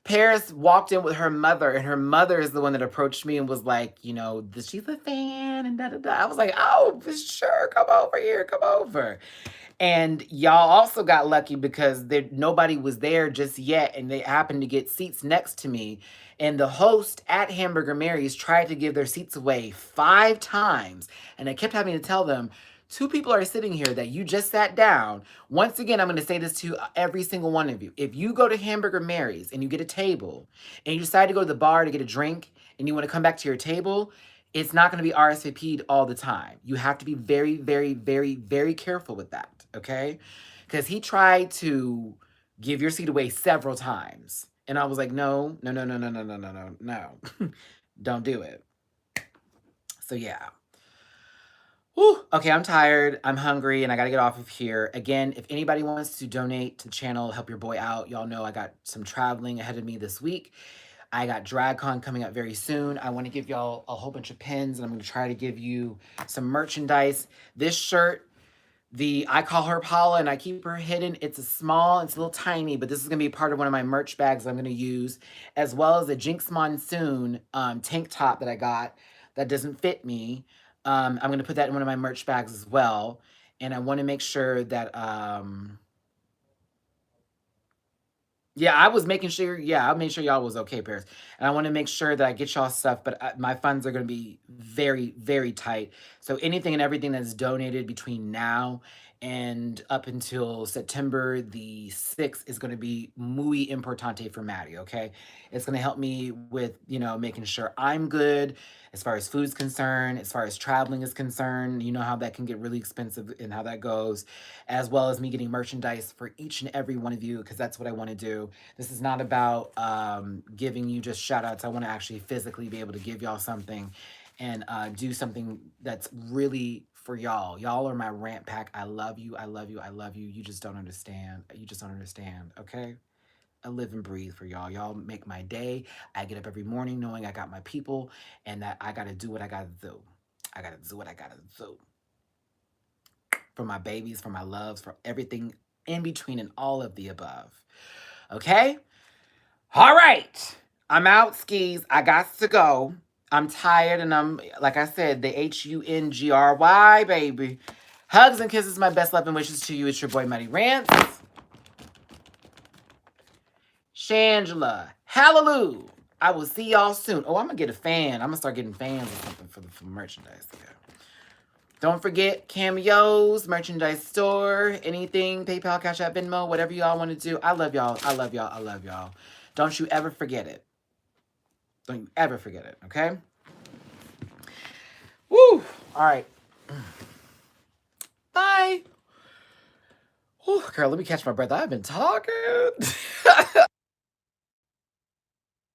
Paris walked in with her mother, and her mother is the one that approached me and was like, you know, she's a fan and da da da. I was like, oh, for sure, come over here, come over. And y'all also got lucky because nobody was there just yet, and they happened to get seats next to me. And the host at Hamburger Mary's tried to give their seats away 5 times, and I kept having to tell them, 2 people are sitting here that you just sat down. Once again, I'm going to say this to every single one of you. If you go to Hamburger Mary's and you get a table, and you decide to go to the bar to get a drink, and you want to come back to your table, it's not going to be RSVP'd all the time. You have to be very, very, very, very careful with that, okay? Because he tried to give your seat away several times. And I was like, no, no, no, no, no, no, no, no, no, no. Don't do it. So yeah. Whew. Okay, I'm tired. I'm hungry, and I got to get off of here. Again, if anybody wants to donate to the channel, help your boy out, y'all know I got some traveling ahead of me this week. I got DragCon coming up very soon. I want to give y'all a whole bunch of pins, and I'm going to try to give you some merchandise. This shirt, I call her Paula, and I keep her hidden. It's a little tiny, but this is going to be part of one of my merch bags I'm going to use, as well as a Jinx Monsoon tank top that I got that doesn't fit me. I'm going to put that in one of my merch bags as well. And I want to make sure that... yeah, I was making sure. Yeah, I made sure y'all was okay, Paris. And I want to make sure that I get y'all stuff, but my funds are going to be very, very tight. So anything and everything that's donated between now and up until September the 6th is going to be muy importante for Matty, okay? It's going to help me with, you know, making sure I'm good as far as food's concerned, as far as traveling is concerned. You know how that can get really expensive and how that goes, as well as me getting merchandise for each and every one of you, because that's what I want to do. This is not about giving you just shout outs. I want to actually physically be able to give y'all something and do something that's really for y'all. Y'all are my rant pack. I love you. I love you. I love you. You just don't understand. You just don't understand. Okay? I live and breathe for y'all. Y'all make my day. I get up every morning knowing I got my people and that I got to do what I got to do. I got to do what I got to do. For my babies, for my loves, for everything in between and all of the above. Okay? All right. I'm out, skis. I got to go. I'm tired and I'm, like I said, the HUNGRY, baby. Hugs and kisses, my best love and wishes to you. It's your boy, Matty Rants. Shangela. Hallelujah. I will see y'all soon. Oh, I'm going to get a fan. I'm going to start getting fans or something for merchandise. Yeah. Don't forget cameos, merchandise store, anything, PayPal, Cash App, Venmo, whatever y'all want to do. I love y'all. I love y'all. I love y'all. Don't you ever forget it. Don't you ever forget it, okay? Woo! All right. Bye. Whew, girl, let me catch my breath. I've been talking.